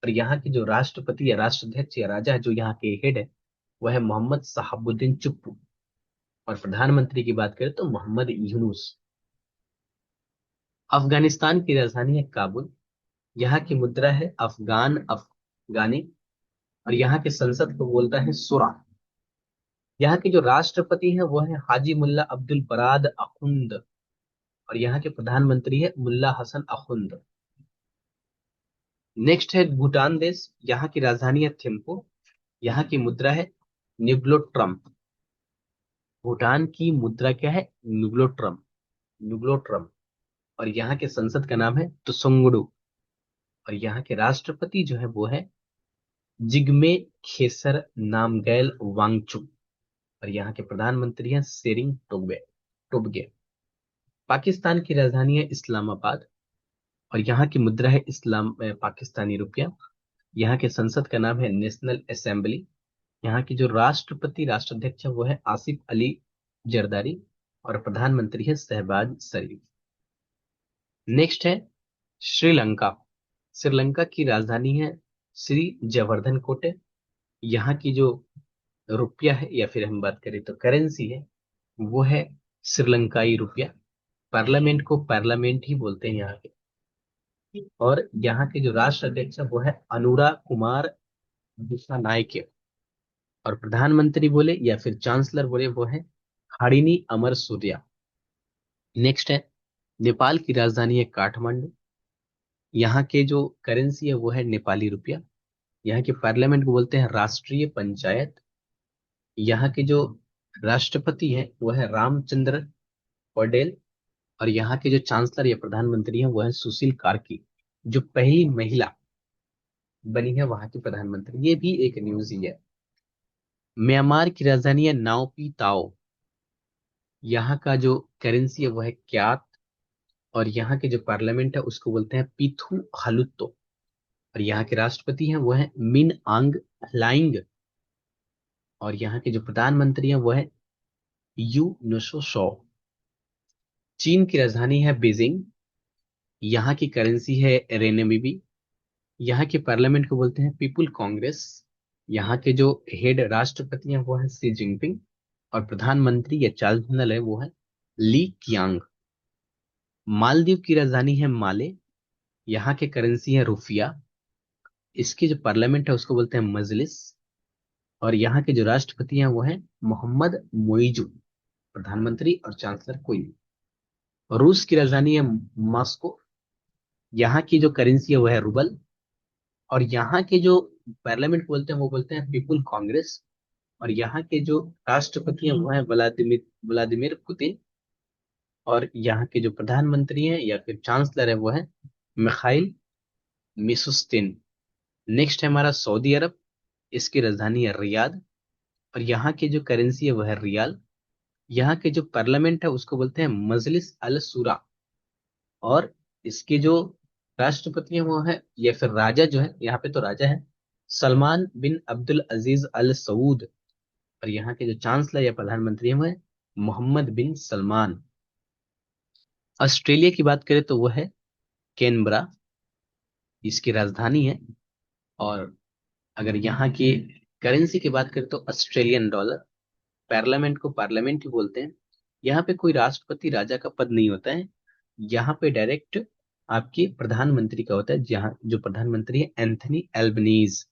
और यहाँ के जो राष्ट्रपति या राष्ट्राध्यक्ष या राजा है, जो यहाँ के हेड है, वह है मोहम्मद शहाबुद्दीन चुप्पू। और प्रधानमंत्री की बात करें तो मोहम्मद यूनुस। अफगानिस्तान की राजधानी है काबुल, यहाँ की मुद्रा है अफगानी। और यहाँ के संसद को बोलता है सूरा। यहाँ के जो राष्ट्रपति हैं वो है हाजी मुल्ला अब्दुल बराद अखुंद। और यहाँ के प्रधानमंत्री है मुल्ला हसन अखुंद। नेक्स्ट है भूटान देश, यहाँ की राजधानी है थिम्पू, यहाँ की मुद्रा है न्यूग्लोट्रम। भूटान की मुद्रा क्या है? न्यूग्लोट्रम, न्यूग्लोट्रम। और यहाँ के संसद का नाम है तुसुंगडू। और यहाँ के राष्ट्रपति जो है वो है जिग्मे खेसर नामगैल वांगचुक। और यहाँ के प्रधानमंत्री हैं सेरिंग टोब्गे। पाकिस्तान की राजधानी है इस्लामाबाद। और यहाँ की मुद्रा है पाकिस्तानी रुपया। यहाँ के संसद का नाम है नेशनल असेंबली। यहाँ की जो राष्ट्रपति राष्ट्राध्यक्ष है वो है आसिफ अली जरदारी। और प्रधानमंत्री है शहबाज शरीफ। नेक्स्ट है श्रीलंका। श्रीलंका की राजधानी है श्री जयवर्धन कोटे। यहाँ की जो रुपया है या फिर हम बात करें तो करेंसी है वो है श्रीलंकाई रुपया। पार्लियामेंट को पार्लियामेंट ही बोलते हैं यहाँ के। और यहाँ के जो राष्ट्राध्यक्ष है वो है अनुरा कुमार दिसानायके। और प्रधानमंत्री बोले या फिर चांसलर बोले वो है हारिनी अमर सूर्या। नेक्स्ट है नेपाल की राजधानी है काठमांडू। यहाँ के जो करेंसी है वो है नेपाली रुपया। यहाँ के पार्लियामेंट को बोलते हैं राष्ट्रीय पंचायत। यहाँ के जो राष्ट्रपति हैं वो है रामचंद्र पटेल। और यहाँ के जो चांसलर या प्रधानमंत्री हैं वो है सुशील कार्की, जो पहली महिला बनी है वहां की प्रधानमंत्री। ये भी एक न्यूज ही है। म्यांमार की राजधानी है नाओपी ताओ। यहाँ का जो करेंसी है वो है क्यात। और यहाँ के जो पार्लियामेंट है उसको बोलते हैं पीथू हलुत्तो। और यहाँ के राष्ट्रपति हैं वो है मिन आंग ह्लाइंग। और यहाँ के जो प्रधानमंत्री हैं वो है यू नुसो शॉ। चीन की राजधानी है बीजिंग। यहाँ की करेंसी है रेनबी। यहाँ के पार्लियामेंट को बोलते हैं पीपुल कांग्रेस। यहाँ के जो हेड राष्ट्रपति हैं वो है सी जिनपिंग। और प्रधानमंत्री या चांसलर है वो है ली कियांग। मालदीव की राजधानी है माले। यहाँ के करेंसी है रुफिया। इसकी जो पार्लियामेंट है उसको बोलते हैं मजलिस। और यहाँ के जो राष्ट्रपति हैं वो है मोहम्मद मोइजू। प्रधानमंत्री और चांसलर कोई नहीं। रूस की राजधानी है मॉस्को। यहाँ की जो करेंसी है वो है रूबल। और यहाँ के जो पार्लियामेंट बोलते हैं वो बोलते हैं पीपुल कांग्रेस। और यहाँ के जो राष्ट्रपति हैं वो है व्लादिमीर व्लादिमीर पुतिन। और यहाँ के जो प्रधानमंत्री हैं या फिर चांसलर है वो है मिखाइल मिशुस्तिन। नेक्स्ट है हमारा सऊदी अरब। इसकी राजधानी है रियाद। और यहाँ की जो करेंसी है वह है रियाल। यहाँ के जो पार्लियामेंट है उसको बोलते हैं मजलिस अल सूरा। और इसके जो राष्ट्रपति हैं वो है या फिर राजा जो है, यहाँ पे तो राजा है सलमान बिन अब्दुल अजीज अल सऊद। और यहाँ के जो चांसलर या प्रधानमंत्री हैं वो है मोहम्मद बिन सलमान। ऑस्ट्रेलिया की बात करें तो वो है कैनबरा, इसकी राजधानी है। और अगर यहाँ की करेंसी की बात करें तो ऑस्ट्रेलियन डॉलर। पार्लियामेंट को पार्लियामेंट ही बोलते हैं। यहाँ पे कोई राष्ट्रपति राजा का पद नहीं होता है। यहाँ पे डायरेक्ट आपके प्रधानमंत्री का होता है, जहाँ जो प्रधानमंत्री है एंथनी एल्बनीज।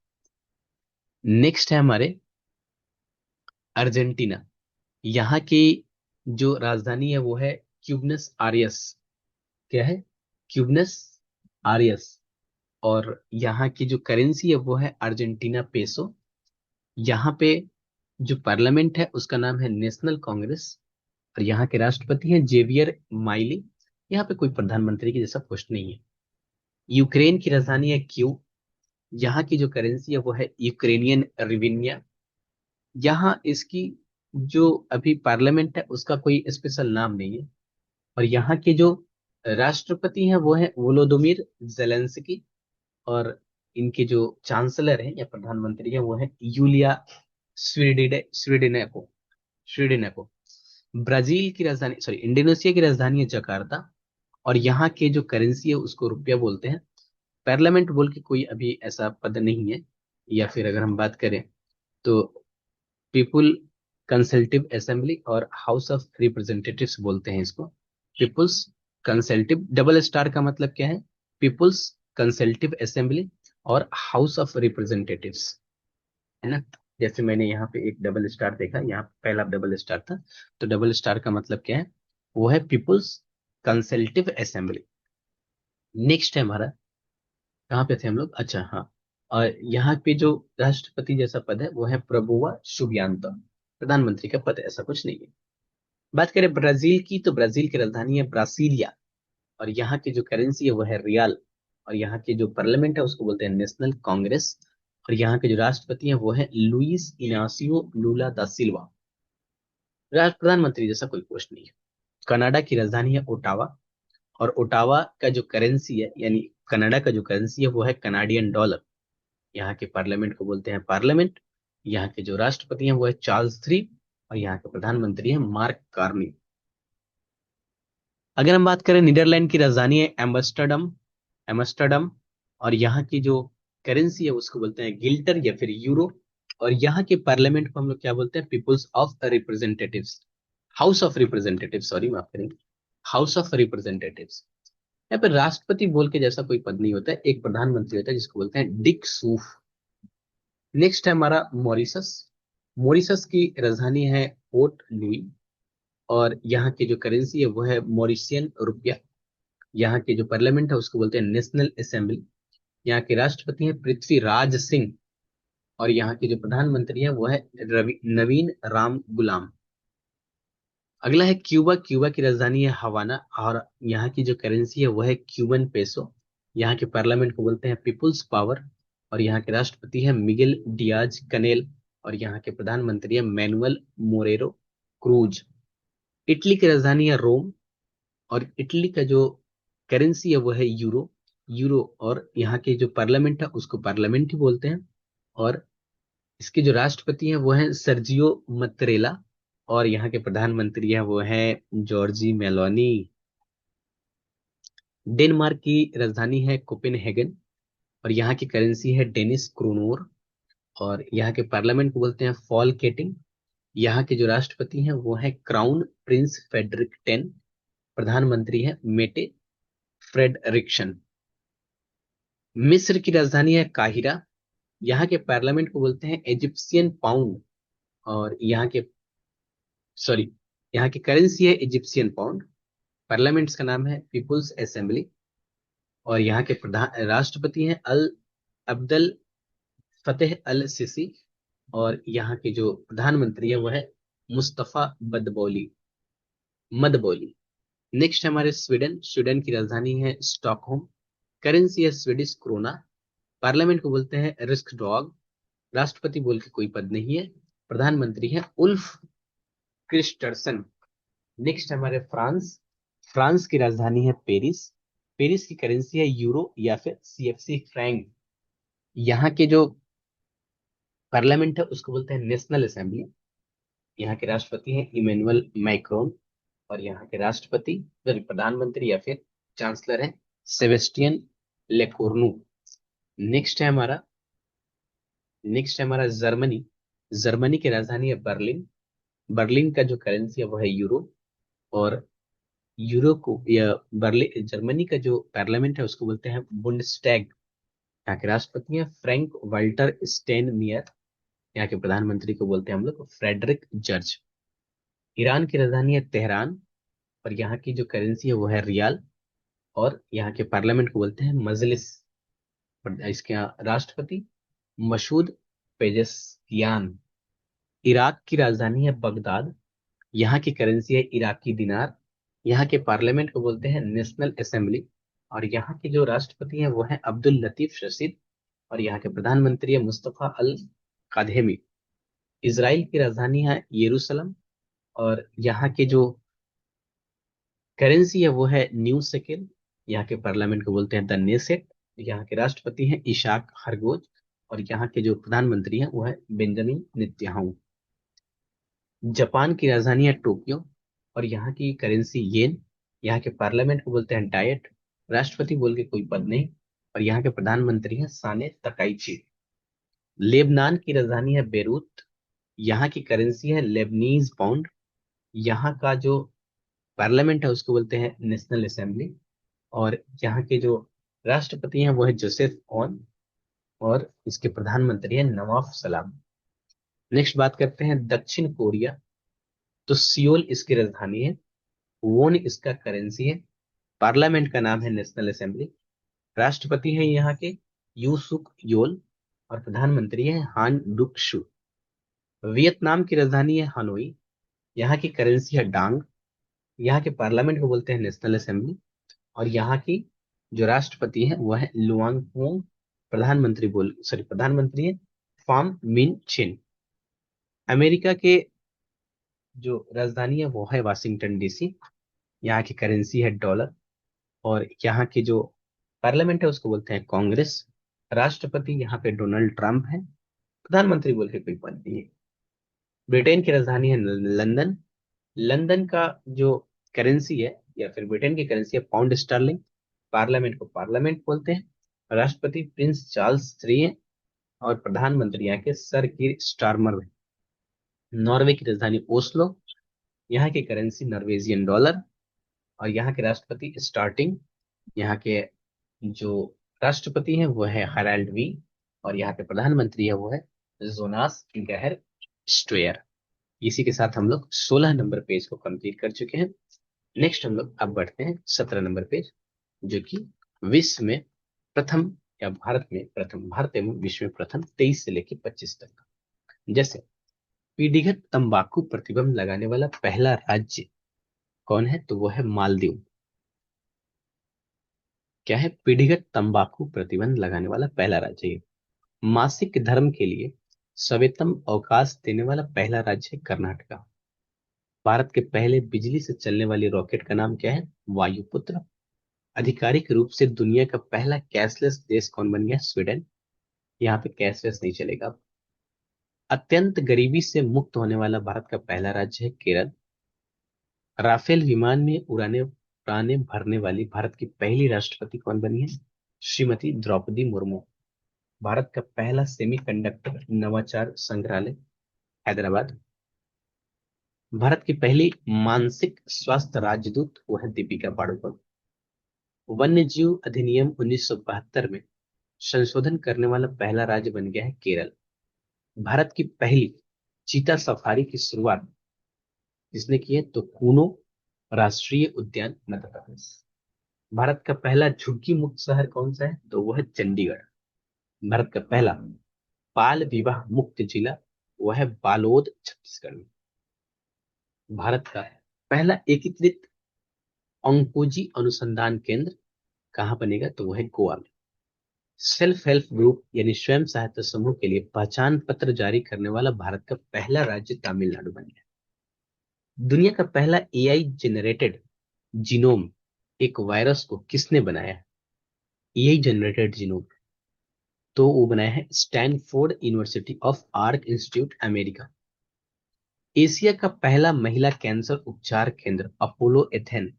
नेक्स्ट है हमारे अर्जेंटीना। यहाँ की जो राजधानी है वो है क्यूबनस आरियस। क्या है? क्यूबनस आरियस। और यहाँ की जो करेंसी है वो है अर्जेंटीना पेसो। यहाँ पे जो पार्लियामेंट है उसका नाम है नेशनल कांग्रेस। और यहाँ के राष्ट्रपति हैं जेवियर माइली। यहाँ पे कोई प्रधानमंत्री की जैसा पोस्ट नहीं है। यूक्रेन की राजधानी है क्यू। यहाँ की जो करेंसी है वो है यूक्रेनियन रिविन्या। यहाँ इसकी जो अभी पार्लियामेंट है उसका कोई स्पेशल नाम नहीं है। और यहाँ के जो राष्ट्रपति हैं वो है वोलोदोमिर जेलेंस्की। और इनके जो चांसलर हैं या प्रधानमंत्री हैं वो है यूलिया स्वीडेनेको स्वीडेनेको। ब्राजील की राजधानी सॉरी इंडोनेशिया की राजधानी है जकार्ता। और यहाँ के जो करेंसी है उसको रुपया बोलते हैं। पार्लियामेंट बोल के कोई अभी ऐसा पद नहीं है। या फिर अगर हम बात करें तो पीपुल कंसल्टिव असेंबली और हाउस ऑफ रिप्रेजेंटेटिव्स बोलते हैं इसको। पीपुल्स कंसल्टिव डबल स्टार का मतलब क्या है? पीपुल्स कंसल्टिव असेंबली और हाउस ऑफ रिप्रेजेंटेटिव्स, है ना। जैसे मैंने यहाँ पे एक डबल स्टार देखा, यहाँ पहला डबल स्टार था। तो डबल स्टार का मतलब क्या है? वो है पीपुल्स कंसल्टिव असेंबली। नेक्स्ट है हमारा, कहाँ पे थे हम लोग? अच्छा हाँ। और यहाँ पे जो राष्ट्रपति जैसा पद है वो है प्रभुवा शुबियांतो। प्रधानमंत्री का पद ऐसा कुछ नहीं है। बात करें ब्राजील की तो ब्राजील की राजधानी है ब्रासीलिया। और यहाँ की जो करेंसी है वो है रियाल। और यहाँ की जो पार्लियामेंट है उसको बोलते हैं नेशनल कांग्रेस। और यहाँ के जो राष्ट्रपति हैं वो है लुइस इनासियो लूला दा सिल्वा। प्रधानमंत्री जैसा कोई पोस्ट नहीं है। कनाडा की राजधानी है ओटावा। और ओटावा का जो करेंसी है, यानी कनाडा का जो करेंसी है वो है कनाडियन डॉलर। यहाँ के पार्लियामेंट को बोलते हैं पार्लियामेंट। यहाँ के जो राष्ट्रपति हैं वो है चार्ल्स थ्री। और यहाँ के प्रधानमंत्री हैं मार्क कार्नी। अगर हम बात करें, नीदरलैंड की राजधानी है एम्स्टर्डम। एम्स्टर्डम। और यहाँ की जो करेंसी है उसको बोलते हैं गिल्टर या फिर यूरो। और यहाँ के पार्लियामेंट को हम लोग क्या बोलते हैं? Peoples of representatives. House of representative, sorry माफ करेंगे, हाउस ऑफ रिप्रेजेंटेटिव्स। यहाँ पे राष्ट्रपति बोल के जैसा कोई पद नहीं होता है, एक प्रधानमंत्री होता है जिसको बोलते हैं डिक सूफ। नेक्स्ट है हमारा मॉरिशस। मॉरिशस की राजधानी है पोर्ट लुई। और यहाँ की जो करेंसी है वो है मॉरिशियन रुपया। यहाँ के जो पार्लियामेंट है उसको बोलते हैं नेशनल असेंबली। यहाँ के राष्ट्रपति हैं पृथ्वीराज सिंह। और यहाँ के जो प्रधानमंत्री हैं वो है नवीन राम गुलाम। अगला है क्यूबा। क्यूबा की राजधानी है हवाना। और यहाँ की जो करेंसी है वो है क्यूबन पेसो। यहाँ के पार्लियामेंट को बोलते हैं पीपुल्स पावर। और यहाँ के राष्ट्रपति है मिगेल डियाज कनेल। और यहाँ के प्रधानमंत्री है मैनुअल मोरेरो क्रूज। इटली की राजधानी है रोम। और इटली का जो करेंसी है वो है यूरो। यूरो। और यहाँ के जो पार्लियामेंट है उसको पार्लियामेंट ही बोलते हैं। और इसके जो राष्ट्रपति हैं वो हैं सर्जियो मतरेला। और यहाँ के प्रधानमंत्री हैं वो हैं जॉर्जी मेलोनी। डेनमार्क की राजधानी है कोपेनहेगन। और यहाँ की करेंसी है डेनिस क्रोनोर। और यहाँ के पार्लियामेंट को बोलते हैं फॉल केटिंग। यहाँ के जो राष्ट्रपति हैं वो हैं क्राउन प्रिंस फेडरिक टेन। प्रधानमंत्री है मेटे फ्रेडरिक्सन। मिस्र की राजधानी है काहिरा। यहाँ के पार्लियामेंट को बोलते हैं इजिप्शियन पाउंड। और यहाँ के, सॉरी, यहाँ की करेंसी है इजिप्शियन पाउंड। पार्लियामेंट्स का नाम है पीपुल्स असेंबली। और यहाँ के प्रधान राष्ट्रपति हैं अल अब्दल फतेह अल सिसी। और यहाँ के जो प्रधानमंत्री है वो है मुस्तफा बदबौली मदबौली। नेक्स्ट है हमारे स्वीडन। स्वीडन की राजधानी है स्टॉकहोम। करेंसी है स्वीडिश क्रोना। पार्लियामेंट को बोलते हैं रिस्क डॉग। राष्ट्रपति बोल के कोई पद नहीं है। प्रधानमंत्री है उल्फ क्रिस्टरसन। नेक्स्ट हमारे फ्रांस। फ्रांस की राजधानी है पेरिस। पेरिस की करेंसी है यूरो या फिर सीएफसी फ्रैंक। यहाँ के जो पार्लियामेंट है उसको बोलते हैं नेशनल असेंबली। यहाँ के राष्ट्रपति हैं इमेनुअल मैक्रोन। और यहाँ के राष्ट्रपति, सॉरी, प्रधानमंत्री या फिर चांसलर हैं सेबेस्टियन लेकोर्नु। नेक्स्ट है हमारा नेक्स्ट है हमारा जर्मनी। जर्मनी की राजधानी है बर्लिन। बर्लिन का जो करेंसी है वो है यूरो। और यूरो को या बर्लिन जर्मनी का जो पार्लियामेंट है उसको बोलते हैं बुंडस्टैग। यहाँ के राष्ट्रपति हैं फ्रैंक वाल्टर स्टेनमियर। यहाँ के प्रधानमंत्री को बोलते हैं हम लोग फ्रेडरिक जर्ज। ईरान की राजधानी है तेहरान। और यहाँ की जो करेंसी है वो है रियाल। और यहाँ के पार्लियामेंट को बोलते हैं मजलिस। और इसके यहाँ राष्ट्रपति मसूद पेजेस्कियान। इराक की राजधानी है बगदाद। यहाँ की करेंसी है इराकी दिनार। यहाँ के पार्लियामेंट को बोलते हैं नेशनल असेंबली। और यहाँ के जो राष्ट्रपति हैं वो हैं अब्दुल लतीफ शशीद। और यहाँ के प्रधानमंत्री है मुस्तफा अल कादेमी। इसराइल की राजधानी है यरूशलेम। और यहाँ के जो करेंसी है वो है न्यू शेकेल। यहाँ के पार्लियामेंट को बोलते हैं द नेसेट। यहाँ के राष्ट्रपति हैं इशाक हरगोज। और यहाँ के जो प्रधानमंत्री हैं वो है बेंजामिन नेतन्याहू। जापान की राजधानी है टोक्यो। और यहाँ की करेंसी येन। यहाँ के पार्लियामेंट को बोलते हैं डायट। राष्ट्रपति बोल के कोई पद नहीं। और यहाँ के प्रधानमंत्री हैं साने तकाइची। लेबनान की राजधानी है बेरूत। यहाँ की करेंसी है लेबनीज पाउंड। यहाँ का जो पार्लियामेंट है उसको बोलते हैं नेशनल असेंबली। और यहाँ के जो राष्ट्रपति हैं वो है जोसेफ ऑन। और इसके प्रधानमंत्री हैं नवाफ सलाम। नेक्स्ट बात करते हैं दक्षिण कोरिया। तो सियोल इसकी राजधानी है। वोन इसका करेंसी है। पार्लियामेंट का नाम है नेशनल असेंबली। राष्ट्रपति हैं यहाँ के यू सुक योल। और प्रधानमंत्री है हान डुक शू। वियतनाम की राजधानी है हनोई। यहाँ की करेंसी है डांग। यहाँ के पार्लियामेंट को बोलते हैं नेशनल असेंबली। और यहाँ की जो राष्ट्रपति है वह है लुआंग प्रधानमंत्री है फार्म मिन चिन। अमेरिका के जो राजधानी है वो है वाशिंगटन डीसी। यहाँ की करेंसी है डॉलर। और यहाँ की जो पार्लियामेंट है उसको बोलते हैं कांग्रेस। राष्ट्रपति यहाँ पे डोनाल्ड ट्रंप है। प्रधानमंत्री बोल के कोई पद नहीं है। ब्रिटेन की राजधानी है लंदन। लंदन का जो करेंसी है या फिर ब्रिटेन की करेंसी है पाउंड स्टर्लिंग। पार्लियामेंट को पार्लियामेंट बोलते हैं। राष्ट्रपति प्रिंस चार्ल्स थ्री है। और प्रधानमंत्री यहाँ के सर कीर स्टारमर है। नॉर्वे की राजधानी ओस्लो। यहाँ की करेंसी नॉर्वेजियन डॉलर। और यहाँ के राष्ट्रपति स्टार्टिंग यहाँ के जो राष्ट्रपति हैं वो है हराल्ड वी। और यहाँ पे प्रधानमंत्री है वो है जोनास गहर स्ट्वेयर। इसी के साथ हम लोग 16 नंबर पेज को कंप्लीट कर चुके हैं। नेक्स्ट हम लोग अब बढ़ते हैं 17 नंबर पेज, जो कि विश्व में प्रथम या भारत में प्रथम, भारत एवं विश्व में प्रथम 23 से लेकर 25 तक। जैसे पीढ़ीगत तंबाकू प्रतिबंध लगाने वाला पहला राज्य कौन है, तो वो है मालदीव। क्या है? पीढ़ीगत तंबाकू प्रतिबंध लगाने वाला पहला राज्य है। मासिक धर्म के लिए सवेतम अवकाश देने वाला पहला राज्य है कर्नाटका। भारत के पहले बिजली से चलने वाली रॉकेट का नाम क्या है? वायुपुत्र। आधिकारिक रूप से दुनिया का पहला कैशलेस देश कौन बन गया? स्वीडन। यहाँ पे कैशलेस नहीं चलेगा। अत्यंत गरीबी से मुक्त होने वाला भारत का पहला राज्य है केरल। राफेल विमान में उड़ाने भरने वाली भारत की पहली राष्ट्रपति कौन बनी है? श्रीमती द्रौपदी मुर्मू। भारत का पहला सेमीकंडक्टर नवाचार संग्रहालय हैदराबाद। भारत की पहली मानसिक स्वास्थ्य राजदूत वो है दीपिका पादुकोण। वन्य जीव अधिनियम 1972 में संशोधन करने वाला पहला राज्य बन गया है केरल। भारत की पहली चीता सफारी की शुरुआत किसने की है, तो कूनो राष्ट्रीय उद्यान मध्य प्रदेश। भारत का पहला झुग्गी मुक्त शहर कौन सा है, तो वह है चंडीगढ़। भारत का पहला बाल विवाह मुक्त जिला वह है बालोद छत्तीसगढ़ में। भारत का पहला एकीकृत ऑन्कोजी अनुसंधान केंद्र कहाँ बनेगा, तो वह है गोवा में। सेल्फ हेल्प ग्रुप यानी स्वयं सहायता समूह के लिए पहचान पत्र जारी करने वाला भारत का पहला राज्य तमिलनाडु बन गया। दुनिया का पहला एआई जेनरेटेड जीनोम एक वायरस को किसने बनाया है? एआई जनरेटेड जीनोम तो वो बनाया है Stanford university of arc institute America. Asia का पहला महिला कैंसर उपचार केंद्र अपोलो एथेन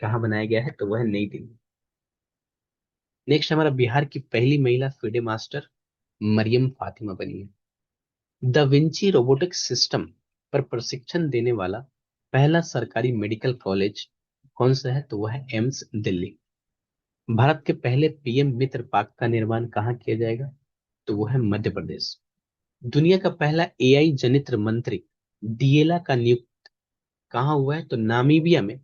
कहाँ बनाया गया है, तो वह है नई दिल्ली। नेक्स्ट हमारा बिहार की पहली महिला फिडे मास्टर मरियम फातिमा बनी है। द विंची रोबोटिक सिस्टम पर प्रशिक्षण देने वाला पहला सरकारी मेडिकल कॉलेज कौन सा है, तो वह है एम्स दिल्ली। भारत के पहले पीएम मित्र पार्क का निर्माण कहाँ किया जाएगा, तो वो है मध्य प्रदेश। दुनिया का पहला एआई जनित्र मंत्री डिएला का नियुक्त कहाँ हुआ है, तो नामीबिया में।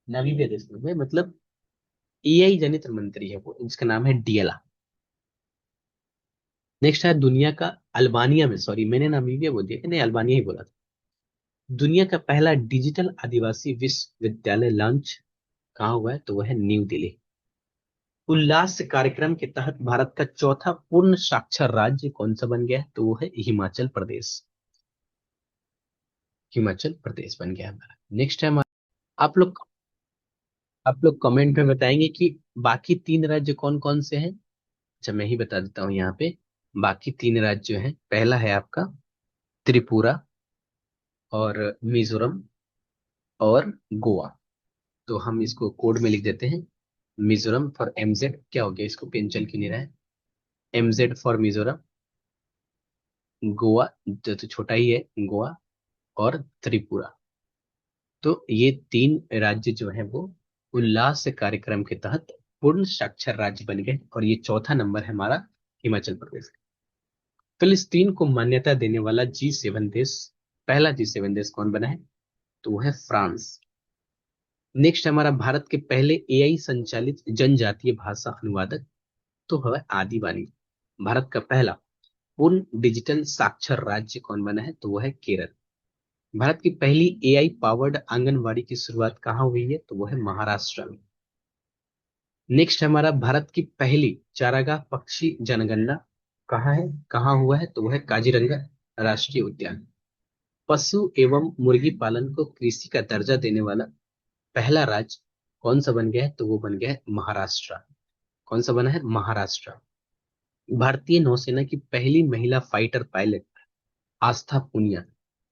नामीबिया देश में मतलब एआई जनित्र मंत्री है वो, जिसका नाम है डिएला। नेक्स्ट है दुनिया का अल्बानिया में, सॉरी मैंने नामीबिया बोल दिया, नहीं अल्बानिया ही बोला था। दुनिया का पहला डिजिटल आदिवासी विश्वविद्यालय लॉन्च कहाँ हुआ है, तो वह है न्यू दिल्ली। उल्लास कार्यक्रम के तहत भारत का चौथा पूर्ण साक्षर राज्य कौन सा बन गया है, तो वो है हिमाचल प्रदेश। हिमाचल प्रदेश बन गया हमारा। नेक्स्ट है हमारा, आप लोग आप लोग कमेंट में बताएंगे कि बाकी तीन राज्य कौन कौन से हैं। अच्छा मैं ही बता देता हूँ यहाँ पे। बाकी तीन राज्य जो हैं, पहला है आपका त्रिपुरा और मिजोरम और गोवा। तो हम इसको कोड में लिख देते हैं। मिजोरम फॉर एमजेड, क्या हो गया इसको पेंसिल क्यों नहीं रहा है? Mz for Mizoram. गोवा जो तो छोटा ही है, गोवा और त्रिपुरा। तो ये तीन राज्य जो है वो उल्लास कार्यक्रम के तहत पूर्ण साक्षर राज्य बन गए, और ये चौथा नंबर है हमारा हिमाचल प्रदेश। फिलिस्तीन को मान्यता देने वाला G7 देश, पहला G7 देश कौन बना है, तो वो है फ्रांस। नेक्स्ट हमारा भारत के पहले एआई संचालित जनजातीय भाषा अनुवादक तो है आदि वाणी। भारत का पहला पूर्ण डिजिटल साक्षर राज्य कौन बना है, तो वो है केरल। भारत की पहली एआई पावर्ड आंगनवाड़ी की शुरुआत कहाँ हुई है, तो वो है महाराष्ट्र में। नेक्स्ट है हमारा भारत की पहली चारागाह पक्षी जनगणना कहाँ है, कहाँ हुआ है, तो वह है काजीरंगा राष्ट्रीय उद्यान। पशु एवं मुर्गी पालन को कृषि का दर्जा देने वाला पहला राज्य कौन सा बन गया है, तो वो बन गया है महाराष्ट्र। कौन सा बना है, महाराष्ट्र। भारतीय नौसेना की पहली महिला फाइटर पायलट आस्था पुनिया।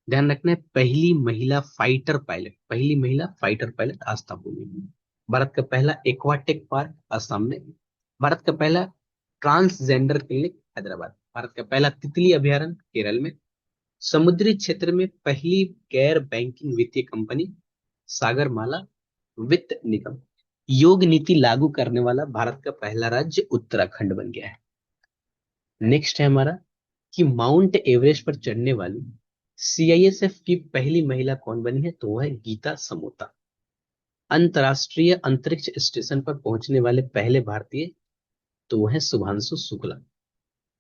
ध्यान रखना है, पहली महिला फाइटर पायलट, पहली महिला फाइटर पायलट आस्था पुनिया। भारत का पहला एक्वाटेक पार्क असम में। भारत का पहला ट्रांसजेंडर क्लिनिक हैदराबाद। भारत का पहला तितली अभयारण्य केरल में। समुद्री क्षेत्र में पहली गैर बैंकिंग वित्तीय कंपनी सागरमाला वित्त निगम। योग नीति लागू करने वाला भारत का पहला राज्य उत्तराखंड बन गया है। नेक्स्ट है हमारा कि माउंट एवरेस्ट पर चढ़ने वाली सीआईएसएफ की पहली महिला कौन बनी है, तो वह है गीता समोता। अंतर्राष्ट्रीय अंतरिक्ष स्टेशन पर पहुंचने वाले पहले भारतीय, तो वह है शुभांशु शुक्ला।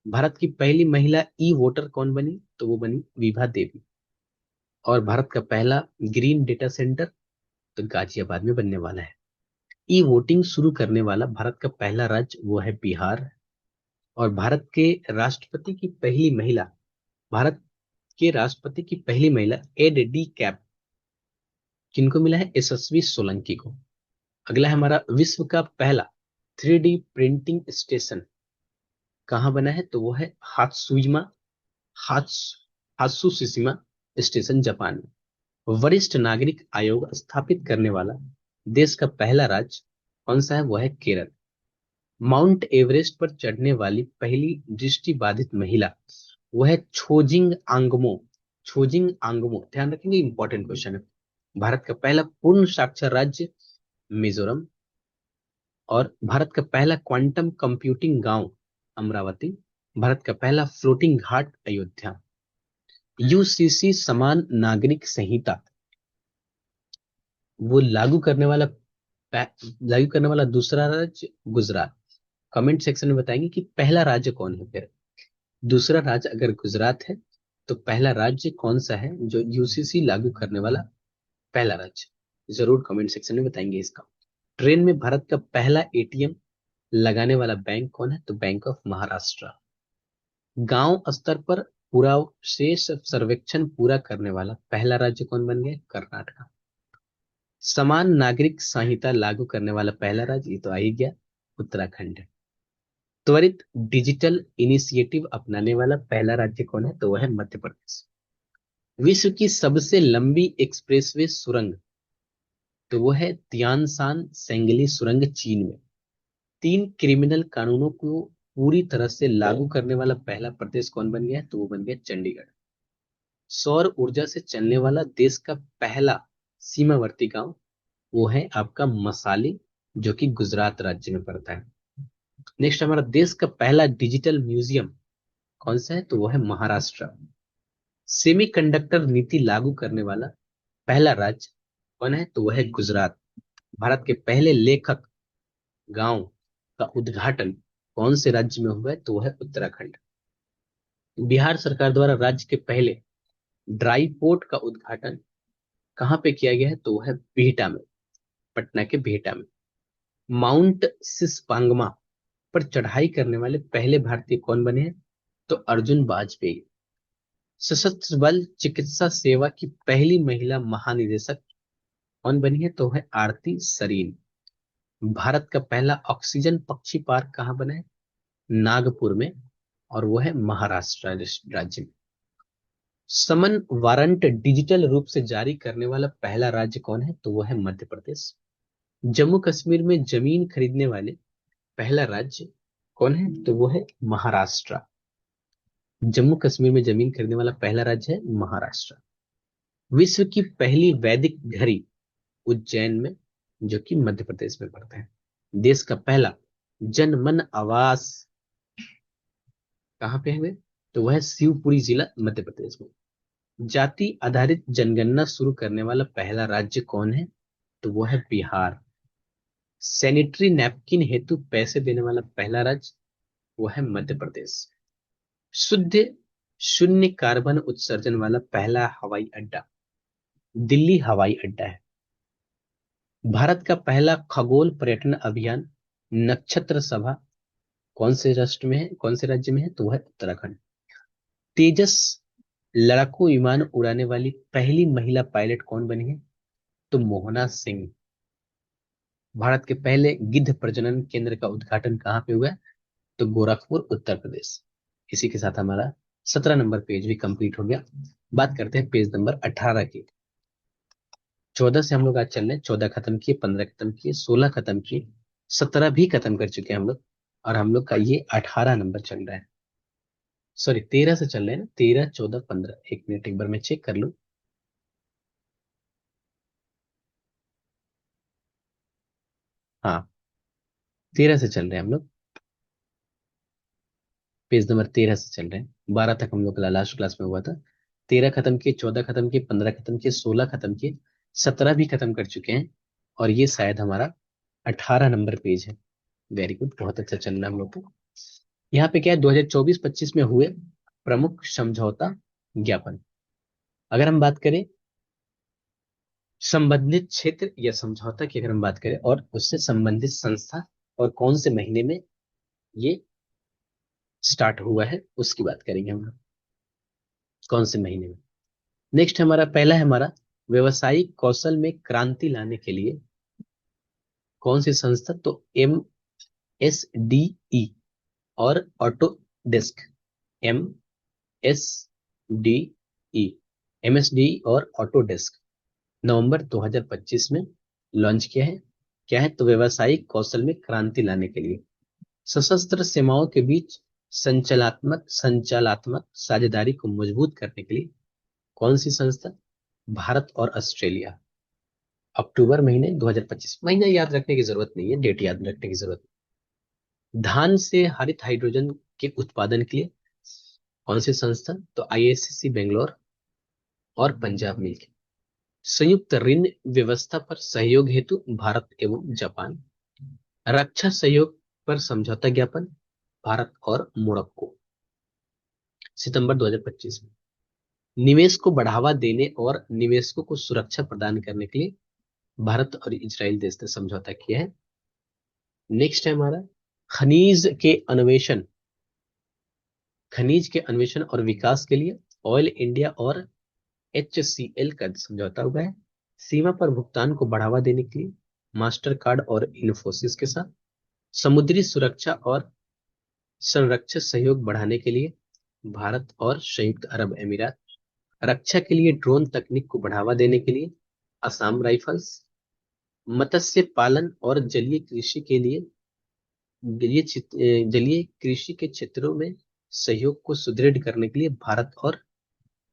भारत की पहली महिला ई वोटर कौन बनी, तो वो बनी विभा देवी। और भारत का पहला ग्रीन डेटा सेंटर तो गाजियाबाद में बनने वाला है। ई वोटिंग शुरू करने वाला भारत का पहला राज्य वो है बिहार। और भारत के राष्ट्रपति की पहली महिला एड डी कैप किनको मिला है, यशस्वी सोलंकी को। अगला है हमारा विश्व का पहला 3D प्रिंटिंग स्टेशन कहाँ बना है, तो वो है हात्सुशिमा हात्सुशिमा स्टेशन जापान में। वरिष्ठ नागरिक आयोग स्थापित करने वाला देश का पहला राज्य कौन सा है, वो है केरल। माउंट एवरेस्ट पर चढ़ने वाली पहली दृष्टि बाधित महिला वो है छोजिंग आंगमो। छोजिंग आंगमो, ध्यान रखेंगे, इंपॉर्टेंट क्वेश्चन है। भारत का पहला पूर्ण साक्षर राज्य मिजोरम। और भारत का पहला क्वांटम कंप्यूटिंग गांव अमरावती। भारत का पहला फ्लोटिंग घाट अयोध्या। यूसीसी समान नागरिक संहिता वो लागू करने वाला दूसरा राज्य गुजरात। कमेंट सेक्शन में बताएंगे कि पहला राज्य कौन है फिर। दूसरा राज्य अगर गुजरात है तो पहला राज्य कौन सा है जो यूसीसी लागू करने वाला पहला राज्य, जरूर कमेंट सेक्शन में बताएंगे इसका। ट्रेन में भारत का पहला एटीएम लगाने वाला बैंक कौन है, तो बैंक ऑफ महाराष्ट्र। गांव स्तर पर पूरा शेष सर्वेक्षण पूरा करने वाला पहला राज्य कौन बन गया, कर्नाटक। समान नागरिक संहिता लागू करने वाला पहला राज्य, ये तो आ ही गया, उत्तराखंड है। त्वरित डिजिटल इनिशिएटिव अपनाने वाला पहला राज्य कौन है, तो वह है मध्य प्रदेश। विश्व की सबसे लंबी एक्सप्रेसवे सुरंग, तो वो है तियानसान सेंगली सुरंग चीन में। तीन क्रिमिनल कानूनों को पूरी तरह से लागू करने वाला पहला प्रदेश कौन बन गया है, तो वो बन गया चंडीगढ़। सौर ऊर्जा से चलने वाला देश का पहला सीमावर्ती गांव वो है आपका मसाली, जो कि गुजरात राज्य में पड़ता है। नेक्स्ट हमारा देश का पहला डिजिटल म्यूजियम कौन सा है, तो वो है महाराष्ट्र। सेमीकंडक्टर नीति लागू करने वाला पहला राज्य कौन है, तो वह है गुजरात। भारत के पहले लेखक गांव का उद्घाटन कौन से राज्य में हुआ है, तो वह है उत्तराखंड। बिहार सरकार द्वारा राज्य के पहले ड्राई पोर्ट का उद्घाटन कहाँ पे किया गया है, तो वह है बिहटा में, पटना के बिहटा में। माउंट सिसपांगमा पर चढ़ाई करने वाले पहले भारतीय कौन बने हैं, तो अर्जुन वाजपेयी। सशस्त्र बल चिकित्सा सेवा की पहली महिला महानिदेशक कौन बनी है, तो है आरती सरीन। भारत का पहला ऑक्सीजन पक्षी पार्क कहाँ बना है, नागपुर में, और वो है महाराष्ट्र राज्य में। समन वारंट डिजिटल रूप से जारी करने वाला पहला राज्य कौन है, तो वो है मध्य प्रदेश। जम्मू कश्मीर में जमीन खरीदने वाले पहला राज्य कौन है, तो वो है महाराष्ट्र। जम्मू कश्मीर में जमीन खरीदने वाला पहला राज्य है महाराष्ट्र। विश्व की पहली वैदिक घड़ी उज्जैन में, जो कि मध्य प्रदेश में पड़ता है। देश का पहला जनमन आवास कहाँ पे है, तो वह है शिवपुरी जिला मध्य प्रदेश में। जाति आधारित जनगणना शुरू करने वाला पहला राज्य कौन है, तो वो है बिहार। सैनिटरी नैपकिन हेतु पैसे देने वाला पहला राज्य वो है मध्य प्रदेश। शुद्ध शून्य कार्बन उत्सर्जन वाला पहला हवाई अड्डा दिल्ली हवाई अड्डा है। भारत का पहला खगोल पर्यटन अभियान नक्षत्र सभा कौन से राष्ट्र में है, कौन से राज्य में है, तो वह उत्तराखंड। तेजस लड़ाकू विमान उड़ाने वाली पहली महिला पायलट कौन बनी है, तो मोहना सिंह। भारत के पहले गिद्ध प्रजनन केंद्र का उद्घाटन कहाँ पे हुआ है, तो गोरखपुर उत्तर प्रदेश। इसी के साथ हमारा 17 नंबर पेज भी कंप्लीट हो गया। बात करते हैं पेज नंबर 18 की। 14 से हम लोग आज चल रहे हैं, 14 खत्म किए, 15 खत्म किए, 16 खत्म किए, 17 भी खत्म कर चुके हैं हम लोग। और हम लोग का ये 18 नंबर चल रहा है। सॉरी, 13 से चल रहे हैं ना, 13, 14, 15, एक मिनट एक बार मैं चेक कर लूं। हाँ, 13 से चल रहे हैं हम लोग। पेज नंबर 13 से चल रहे हैं, 12 तक हम लोग का लास्ट क्लास में हुआ था। 13 खत्म किए, 14 खत्म किए, 15 खत्म किए, 16 खत्म किए, 17 भी खत्म कर चुके हैं। और ये शायद हमारा 18 नंबर पेज है। वेरी गुड, बहुत अच्छा चल रहा है हम लोग को। यहाँ पे क्या है, 2024-25 में हुए प्रमुख समझौता ज्ञापन। अगर हम बात करें संबंधित क्षेत्र या समझौता की, अगर हम बात करें और उससे संबंधित संस्था, और कौन से महीने में ये स्टार्ट हुआ है, उसकी बात करेंगे हम लोग, कौन से महीने में। नेक्स्ट हमारा पहला है हमारा व्यवसायिक कौशल में क्रांति लाने के लिए कौन सी संस्था, तो MSDE और ऑटो डेस्क। MSDE, MSDE और ऑटो डेस्क नवंबर 2025 में लॉन्च किया है। क्या है, तो व्यवसायिक कौशल में क्रांति लाने के लिए सशस्त्र सीमाओं के बीच संचालात्मक संचालात्मक साझेदारी को मजबूत करने के लिए कौन सी संस्था, भारत और ऑस्ट्रेलिया। अक्टूबर महीने 2025, महीना याद रखने की जरूरत नहीं है, डेट याद रखने की जरूरत नहीं। धान से हरित हाइड्रोजन के उत्पादन के लिए कौन सी संस्था, तो IISc बेंगलोर और पंजाब मिल्क। संयुक्त ऋण व्यवस्था पर सहयोग हेतु भारत एवं जापान। रक्षा सहयोग पर समझौता ज्ञापन भारत और मोरक्को, सितंबर 2025 में। निवेश को बढ़ावा देने और निवेशकों को सुरक्षा प्रदान करने के लिए भारत और इजराइल देश ने समझौता किया है। नेक्स्ट है हमारा खनिज के अन्वेषण, खनिज के अन्वेषण और विकास के लिए ऑयल इंडिया और HCL का समझौता हुआ है। सीमा पर भुगतान को बढ़ावा देने के लिए मास्टर कार्ड और इन्फोसिस के साथ। समुद्री सुरक्षा और संरक्षण सहयोग बढ़ाने के लिए भारत और संयुक्त अरब अमीरात। रक्षा के लिए ड्रोन तकनीक को बढ़ावा देने के लिए असम राइफल्स। मत्स्य पालन और जलीय कृषि के लिए जलीय कृषि के क्षेत्रों में सहयोग को सुदृढ़ करने के लिए भारत और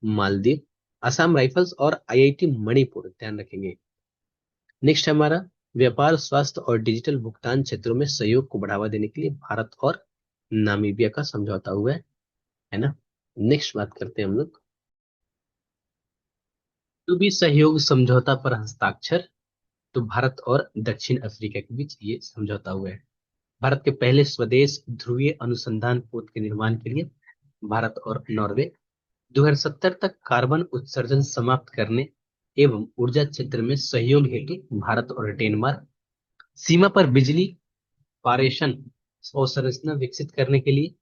मालदीव। असम राइफल्स और IIT मणिपुर ध्यान रखेंगे। नेक्स्ट हमारा व्यापार, स्वास्थ्य और डिजिटल भुगतान क्षेत्रों में सहयोग को बढ़ावा देने के लिए भारत और नामीबिया का समझौता हुआ है ना। नेक्स्ट बात करते हैं हम लोग, जो भी सहयोग समझौता पर हस्ताक्षर, तो भारत और दक्षिण अफ्रीका के बीच ये समझौता हुआ है। भारत के पहले स्वदेश ध्रुवीय अनुसंधान पोत के निर्माण के लिए भारत और नॉर्वे। 2070 तक कार्बन उत्सर्जन समाप्त करने एवं ऊर्जा क्षेत्र में सहयोग हेतु भारत और डेनमार्क। सीमा पर बिजली पारेषण अवसंरचना विकसित करने के लिए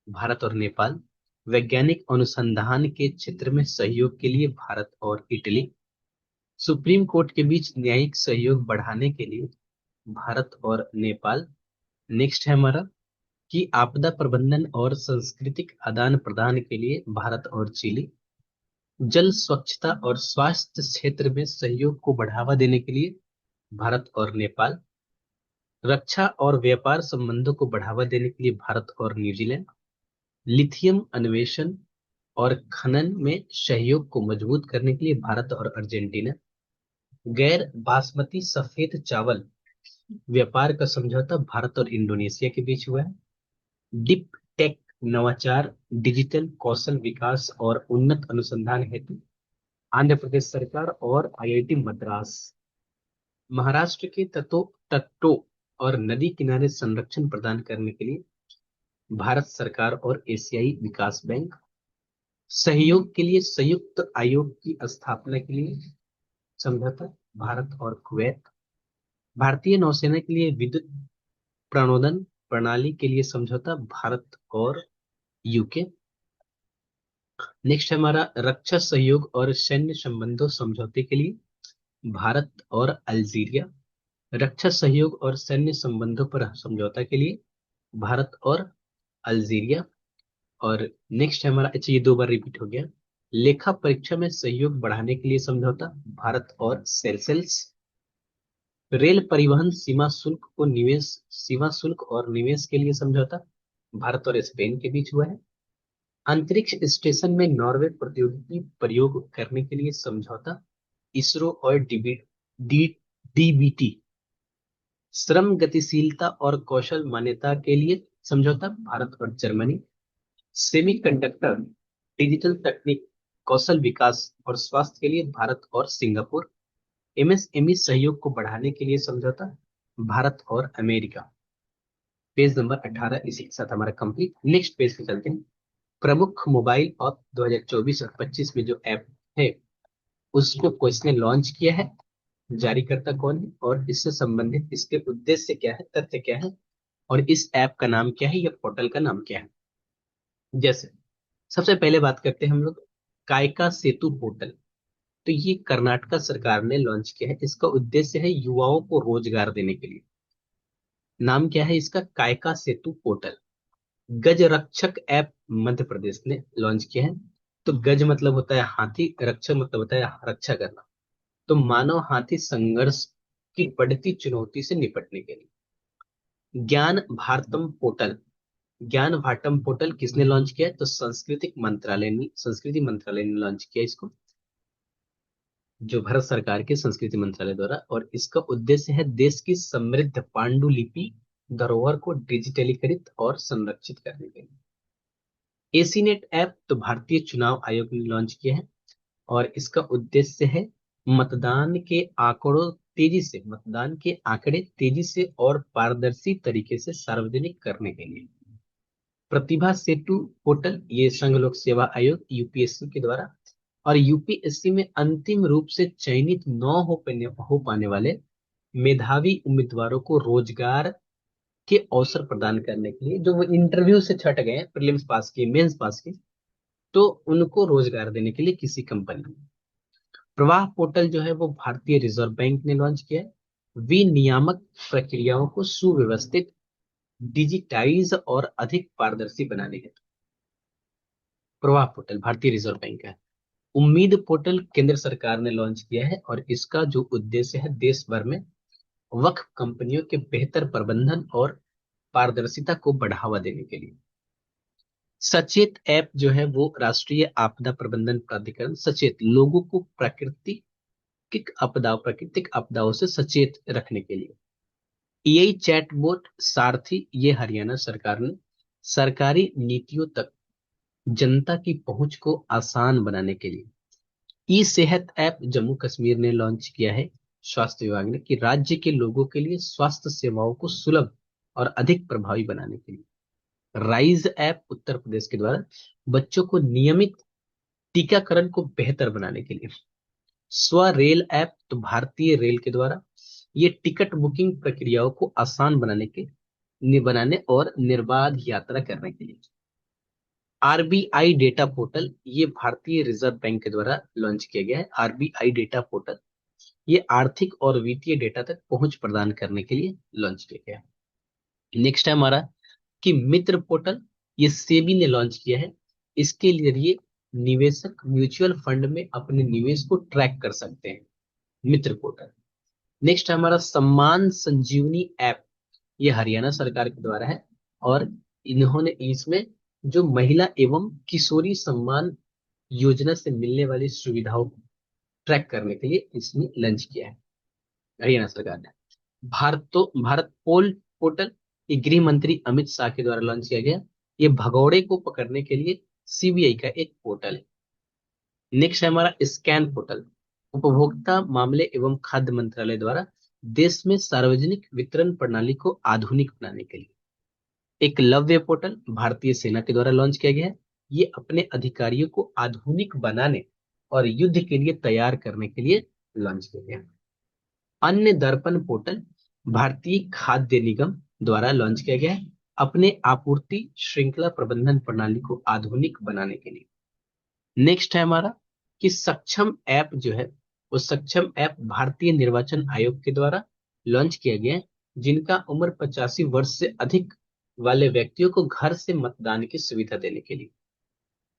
भारत और नेपाल। वैज्ञानिक अनुसंधान के क्षेत्र में सहयोग के लिए भारत और इटली। सुप्रीम कोर्ट के बीच न्यायिक सहयोग बढ़ाने के लिए भारत और नेपाल। नेक्स्ट है हमारा कि आपदा प्रबंधन और सांस्कृतिक आदान प्रदान के लिए भारत और चिली। जल स्वच्छता और स्वास्थ्य क्षेत्र में सहयोग को बढ़ावा देने के लिए भारत और नेपाल। रक्षा और व्यापार संबंधों को बढ़ावा देने के लिए भारत और न्यूजीलैंड। लिथियम अन्वेषण और खनन में सहयोग को मजबूत करने के लिए भारत और अर्जेंटीना। गैर बासमती सफेद चावल व्यापार का समझौता भारत और इंडोनेशिया के बीच हुआ है। डिप टेक नवाचार, डिजिटल कौशल विकास और उन्नत अनुसंधान हेतु आंध्र प्रदेश सरकार और IIT मद्रास। महाराष्ट्र के तटों और नदी किनारे संरक्षण प्रदान करने के लिए भारत सरकार और एशियाई विकास बैंक। सहयोग के लिए संयुक्त आयोग की स्थापना के लिए समझौता भारत और कुवैत। भारतीय नौसेना के लिए विद्युत प्रणोदन प्रणाली के लिए समझौता, भारत और यूके। नेक्स्ट है हमारा रक्षा सहयोग और सैन्य संबंधों समझौते के लिए भारत और अल्जीरिया। रक्षा सहयोग और सैन्य संबंधों पर समझौता के लिए भारत और अल्जीरिया। और नेक्स्ट है हमारा, अच्छा ये दो बार रिपीट हो गया, लेखा परीक्षा में सहयोग बढ़ाने के लिए समझौता, भारत और सेशेल्स। रेल परिवहन सीमा शुल्क और निवेश के लिए समझौता, भारत और स्पेन के बीच हुआ है। अंतरिक्ष स्टेशन में नॉर्वे प्रौद्योगिकी प्रयोग करने के लिए समझौता, इसरो और डीबीटी। श्रम गतिशीलता और कौशल मान्यता के लिए समझौता, भारत और जर्मनी। सेमीकंडक्टर, डिजिटल तकनीक, कौशल विकास और स्वास्थ्य के लिए भारत और सिंगापुर। एमएसएमई सहयोग को बढ़ाने के लिए समझौता, भारत और अमेरिका। पेज नंबर 18 इसी के साथ हमारा कंप्लीट। नेक्स्ट पेज पे चलते हैं। प्रमुख मोबाइल ऐप 2024 और 25 में जो ऐप है उसको किसने लॉन्च किया है, जारीकर्ता कौन है, और इससे संबंधित इसके उद्देश्य क्या है, तथ्य क्या है, और इस ऐप का नाम क्या है या पोर्टल का नाम क्या है। जैसे सबसे पहले बात करते हैं हम लोग कायका सेतु पोर्टल। तो ये कर्नाटक सरकार ने लॉन्च किया है। इसका उद्देश्य है युवाओं को रोजगार देने के लिए। नाम क्या है इसका, कायका सेतु पोर्टल। गज रक्षक ऐप मध्य प्रदेश ने लॉन्च किया है। तो गज मतलब होता है हाथी, रक्षक मतलब होता है रक्षा करना। तो मानव हाथी संघर्ष की बढ़ती चुनौती से निपटने के लिए। ज्ञान भारतम पोर्टल, ज्ञान भाटम पोर्टल किसने लॉन्च किया है, तो संस्कृति मंत्रालय ने लॉन्च किया इसको, जो भारत सरकार के संस्कृति मंत्रालय द्वारा। और इसका उद्देश्य है देश की समृद्ध पांडुलिपि धरोहर को डिजिटलीकृत और संरक्षित करने के लिए। एसीनेट ऐप तो भारतीय चुनाव आयोग ने लॉन्च किया है, और इसका उद्देश्य है मतदान के आंकड़े तेजी से और पारदर्शी तरीके से सार्वजनिक करने के लिए। प्रतिभा सेतु पोर्टल, ये संघ लोक सेवा आयोग यूपीएससी के द्वारा, और यूपीएससी में अंतिम रूप से चयनित न हो पाने वाले मेधावी उम्मीदवारों को रोजगार के अवसर प्रदान करने के लिए, जो वो इंटरव्यू से छट गए, प्रीलिम्स पास किए, मेंस पास किए, तो उनको रोजगार देने के लिए किसी कंपनी में। प्रवाह पोर्टल जो है वो भारतीय रिजर्व बैंक ने लॉन्च किया है, विनियामक प्रक्रियाओं को सुव्यवस्थित, डिजिटाइज और अधिक पारदर्शी बनाने हेतु। प्रवाह पोर्टल भारतीय रिजर्व बैंक का है। उम्मीद पोर्टल केंद्र सरकार ने लॉन्च किया है, और इसका जो उद्देश्य है देश भर में वक्फ कंपनियों के बेहतर प्रबंधन और पारदर्शिता को बढ़ावा देने के लिए। सचेत ऐप जो है वो राष्ट्रीय आपदा प्रबंधन प्राधिकरण सचेत, लोगों को प्राकृतिक आपदाओं से सचेत रखने के लिए। एआई चैटबॉट सारथी, ये हरियाणा सरकार ने सरकारी नीतियों तक जनता की पहुंच को आसान बनाने के लिए। ई सेहत ऐप जम्मू कश्मीर ने लॉन्च किया है, स्वास्थ्य विभाग ने, कि राज्य के लोगों के लिए स्वास्थ्य सेवाओं को सुलभ और अधिक प्रभावी बनाने के लिए। राइज ऐप उत्तर प्रदेश के द्वारा बच्चों को नियमित टीकाकरण को बेहतर बनाने के लिए। स्व रेल ऐप तो भारतीय रेल के द्वारा ये टिकट बुकिंग प्रक्रियाओं को आसान बनाने और निर्बाध यात्रा करने के लिए। आरबीआई डेटा पोर्टल, ये भारतीय रिजर्व बैंक के द्वारा लॉन्च किया गया है। आरबीआई डेटा पोर्टल ये आर्थिक और वित्तीय डेटा तक पहुंच प्रदान करने के लिए लॉन्च किया गया है। नेक्स्ट है हमारा कि मित्र पोर्टल, ये सेबी ने लॉन्च किया है। इसके लिए निवेशक म्यूचुअल फंड में अपने निवेश को ट्रैक कर सकते हैं, मित्र पोर्टल। नेक्स्ट है हमारा सम्मान संजीवनी ऐप, ये हरियाणा सरकार के द्वारा है, और इन्होंने इसमें जो महिला एवं किशोरी सम्मान योजना से मिलने वाली सुविधाओं को ट्रैक करने के लिए इसने लॉन्च किया है, हरियाणा सरकार ने। भारत पोल पोर्टल, ये गृह मंत्री अमित शाह के द्वारा लॉन्च किया गया। ये भगौड़े को पकड़ने के लिए सीबीआई का एक पोर्टल है। नेक्स्ट है हमारा स्कैन पोर्टल, उपभोक्ता मामले एवं खाद्य मंत्रालय द्वारा देश में सार्वजनिक वितरण प्रणाली को आधुनिक बनाने के लिए। एकलव्य पोर्टल भारतीय सेना के द्वारा लॉन्च किया गया है। ये अपने अधिकारियों को आधुनिक बनाने और युद्ध के लिए तैयार करने के लिए लॉन्च किया गया। अन्य दर्पण पोर्टल भारतीय खाद्य निगम द्वारा लॉन्च किया गया है अपने आपूर्ति श्रृंखला प्रबंधन प्रणाली को आधुनिक बनाने के लिए। नेक्स्ट है हमारा कि सक्षम ऐप जो है, वो सक्षम ऐप भारतीय निर्वाचन आयोग के द्वारा लॉन्च किया गया है, जिनका उम्र 85 वर्ष से अधिक वाले व्यक्तियों को घर से मतदान की सुविधा देने के लिए।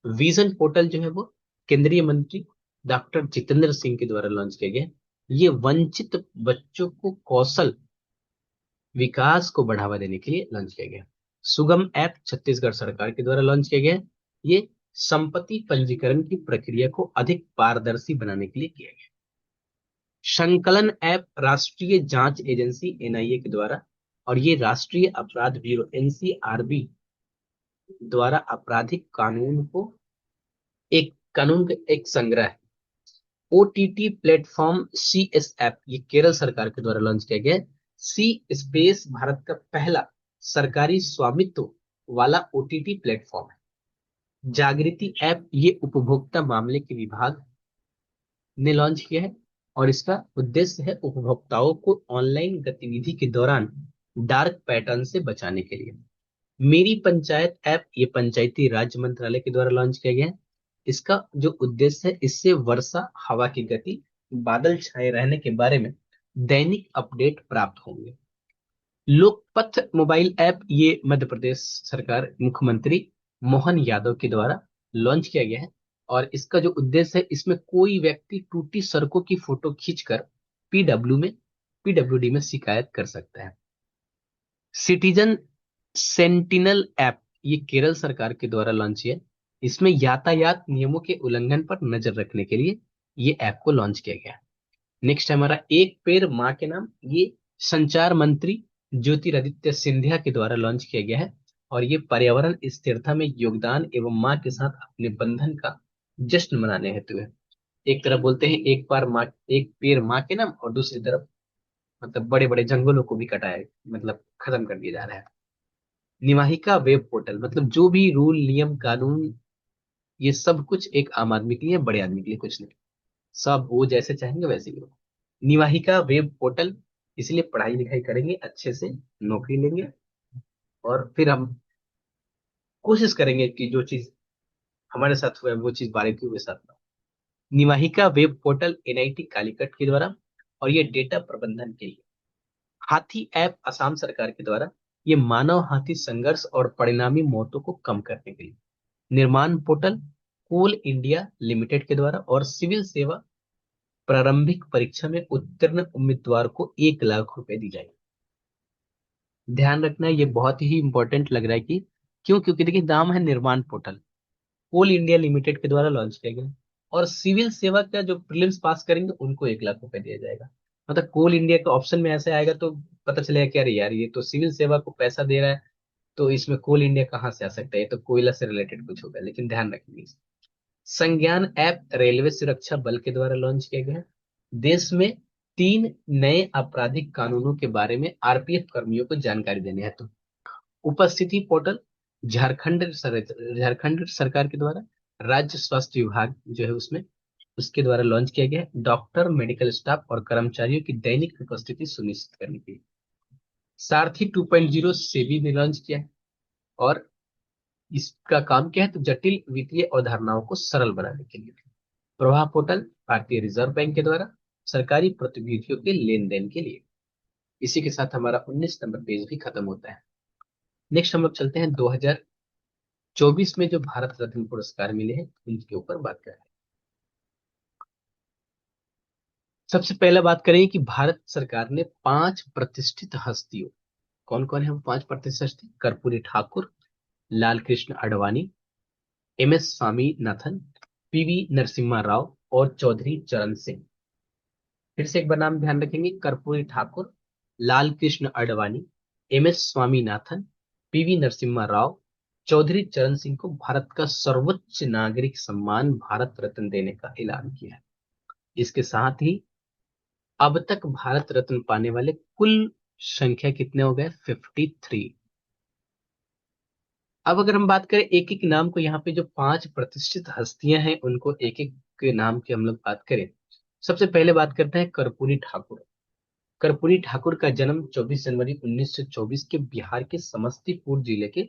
विजन पोर्टल जो है वो केंद्रीय मंत्री डॉक्टर जितेंद्र सिंह के द्वारा लॉन्च किया गया है। ये वंचित बच्चों को कौशल विकास को बढ़ावा देने के लिए लॉन्च किया गया। सुगम ऐप छत्तीसगढ़ सरकार के द्वारा लॉन्च किया गया है। ये संपत्ति पंजीकरण की प्रक्रिया को अधिक पारदर्शी बनाने के लिए किया गया। संकलन ऐप राष्ट्रीय जांच एजेंसी एनआईए के द्वारा, और ये राष्ट्रीय अपराध ब्यूरो एनसीआरबी द्वारा आपराधिक कानून का एक संग्रह है। OTT platform C S app, ये केरल सरकार के द्वारा लॉन्च किया गया है। सी स्पेस भारत का पहला सरकारी स्वामित्व वाला ओटीटी प्लेटफॉर्म है। जागृति ऐप, ये उपभोक्ता मामले के विभाग ने लॉन्च किया है, और इसका उद्देश्य है उपभोक्ताओं को ऑनलाइन गतिविधि के दौरान डार्क पैटर्न से बचाने के लिए। मेरी पंचायत ऐप, ये पंचायती राज मंत्रालय के द्वारा लॉन्च किया गया है। इसका जो उद्देश्य है, इससे वर्षा, हवा की गति, बादल छाए रहने के बारे में दैनिक अपडेट प्राप्त होंगे। लोकपथ मोबाइल ऐप, ये मध्य प्रदेश सरकार मुख्यमंत्री मोहन यादव के द्वारा लॉन्च किया गया है, और इसका जो उद्देश्य है, इसमें कोई व्यक्ति टूटी सड़कों की फोटो खींचकर पीडब्ल्यूडी में शिकायत कर सकता है। सिटीजन सेंटिनल ऐप, ये केरल सरकार के द्वारा लॉन्च किया है। इसमें यातायात नियमों के उल्लंघन पर नजर रखने के लिए ये ऐप को लॉन्च किया गया है। नेक्स्ट है हमारा एक पेड़ माँ के नाम, ये संचार मंत्री ज्योतिरादित्य सिंधिया के द्वारा लॉन्च किया गया है, और ये पर्यावरण स्थिरता में योगदान एवं माँ के साथ अपने बंधन का जश्न मनाने हेतु है। एक तरफ बोलते हैं एक पेड़ माँ के नाम, और दूसरी तरफ मतलब बड़े बड़े जंगलों को भी कटाया, मतलब खत्म कर दिया जा रहा है। निवाहिका वेब पोर्टल, मतलब जो भी रूल नियम कानून, ये सब कुछ एक आम आदमी के लिए, बड़े आदमी के लिए कुछ नहीं, सब वो जैसे चाहेंगे वैसे ही हो। निवाहिका वेब पोर्टल, इसलिए पढ़ाई लिखाई करेंगे अच्छे से, नौकरी लेंगे, और फिर हम कोशिश करेंगे कि जो चीज हमारे साथ हुआ है वो चीज बारीकी के साथ ना हो। निवाहिका वेब पोर्टल एनआईटी कालीकट के द्वारा, और ये डेटा प्रबंधन के लिए। हाथी ऐप असम सरकार के द्वारा, ये मानव हाथी संघर्ष और परिणामी मौतों को कम करने के लिए। निर्माण पोर्टल कोल इंडिया लिमिटेड के द्वारा, और सिविल सेवा प्रारंभिक परीक्षा में उत्तीर्ण उम्मीदवार को 1 लाख रुपए दी जाएगी। ध्यान रखना, ये बहुत ही इंपॉर्टेंट लग रहा है कि क्यों, क्योंकि देखिए नाम है निर्माण पोर्टल, कोल इंडिया लिमिटेड के द्वारा लॉन्च किया गया, और सिविल सेवा का जो प्रीलिम्स पास करेंगे उनको 1 लाख रुपए दिया जाएगा। मतलब कोल इंडिया का ऑप्शन में ऐसे आएगा तो पता चलेगा कि अरे यार, ये तो सिविल सेवा को पैसा दे रहा है, तो इसमें कोल इंडिया कहाँ से आ सकता है, ये तो कोयला से रिलेटेड कुछ होगा, लेकिन ध्यान रखेंगे। संज्ञान ऐप रेलवे सुरक्षा बल के द्वारा लॉन्च किया गया है। देश में 3 नए आपराधिक कानूनों के बारे में आरपीएफ कर्मियों को जानकारी देने हेतु उपस्थिति पोर्टल झारखंड सरकार के द्वारा राज्य स्वास्थ्य विभाग जो है उसमें उसके द्वारा लॉन्च किया गया है, डॉक्टर, मेडिकल स्टाफ और कर्मचारियों की दैनिक उपस्थिति सुनिश्चित करने के लिए। सारथी 2.0 सेबी ने लॉन्च किया है, और इसका काम क्या है, तो जटिल वित्तीय अवधारणाओं को सरल बनाने के लिए। प्रवाह पोर्टल भारतीय रिजर्व बैंक के द्वारा सरकारी प्रतिभूतियों के लेन देन के लिए। इसी के साथ हमारा 19 नंबर पेज भी खत्म होता है। नेक्स्ट हम लोग चलते हैं 2024 में जो भारत रत्न पुरस्कार मिले हैं उनके ऊपर बात करें। सबसे पहले बात करें कि भारत सरकार ने 5 प्रतिष्ठित हस्तियों, कौन कौन है वो 5 प्रतिष्ठित हस्ती? Karpoori Thakur, Lal Krishna Advani, M S Swaminathan, PV Narasimha Rao और चौधरी चरण सिंह। फिर से एक बार नाम ध्यान रखेंगे, Karpoori Thakur, Lal Krishna Advani, M S Swaminathan, PV Narasimha Rao, Chaudhary Charan Singh को भारत का सर्वोच्च नागरिक सम्मान भारत रत्न देने का ऐलान किया है। इसके साथ ही अब तक भारत रत्न पाने वाले कुल संख्या कितने हो गए? 53। अब अगर हम बात करें एक एक नाम को, यहाँ पे जो 5 प्रतिष्ठित हस्तियां हैं उनको एक एक के नाम की हम लोग बात करें। सबसे पहले बात करते हैं कर्पूरी ठाकुर। कर्पूरी ठाकुर का जन्म 24 जनवरी 1924 के बिहार के समस्तीपुर जिले के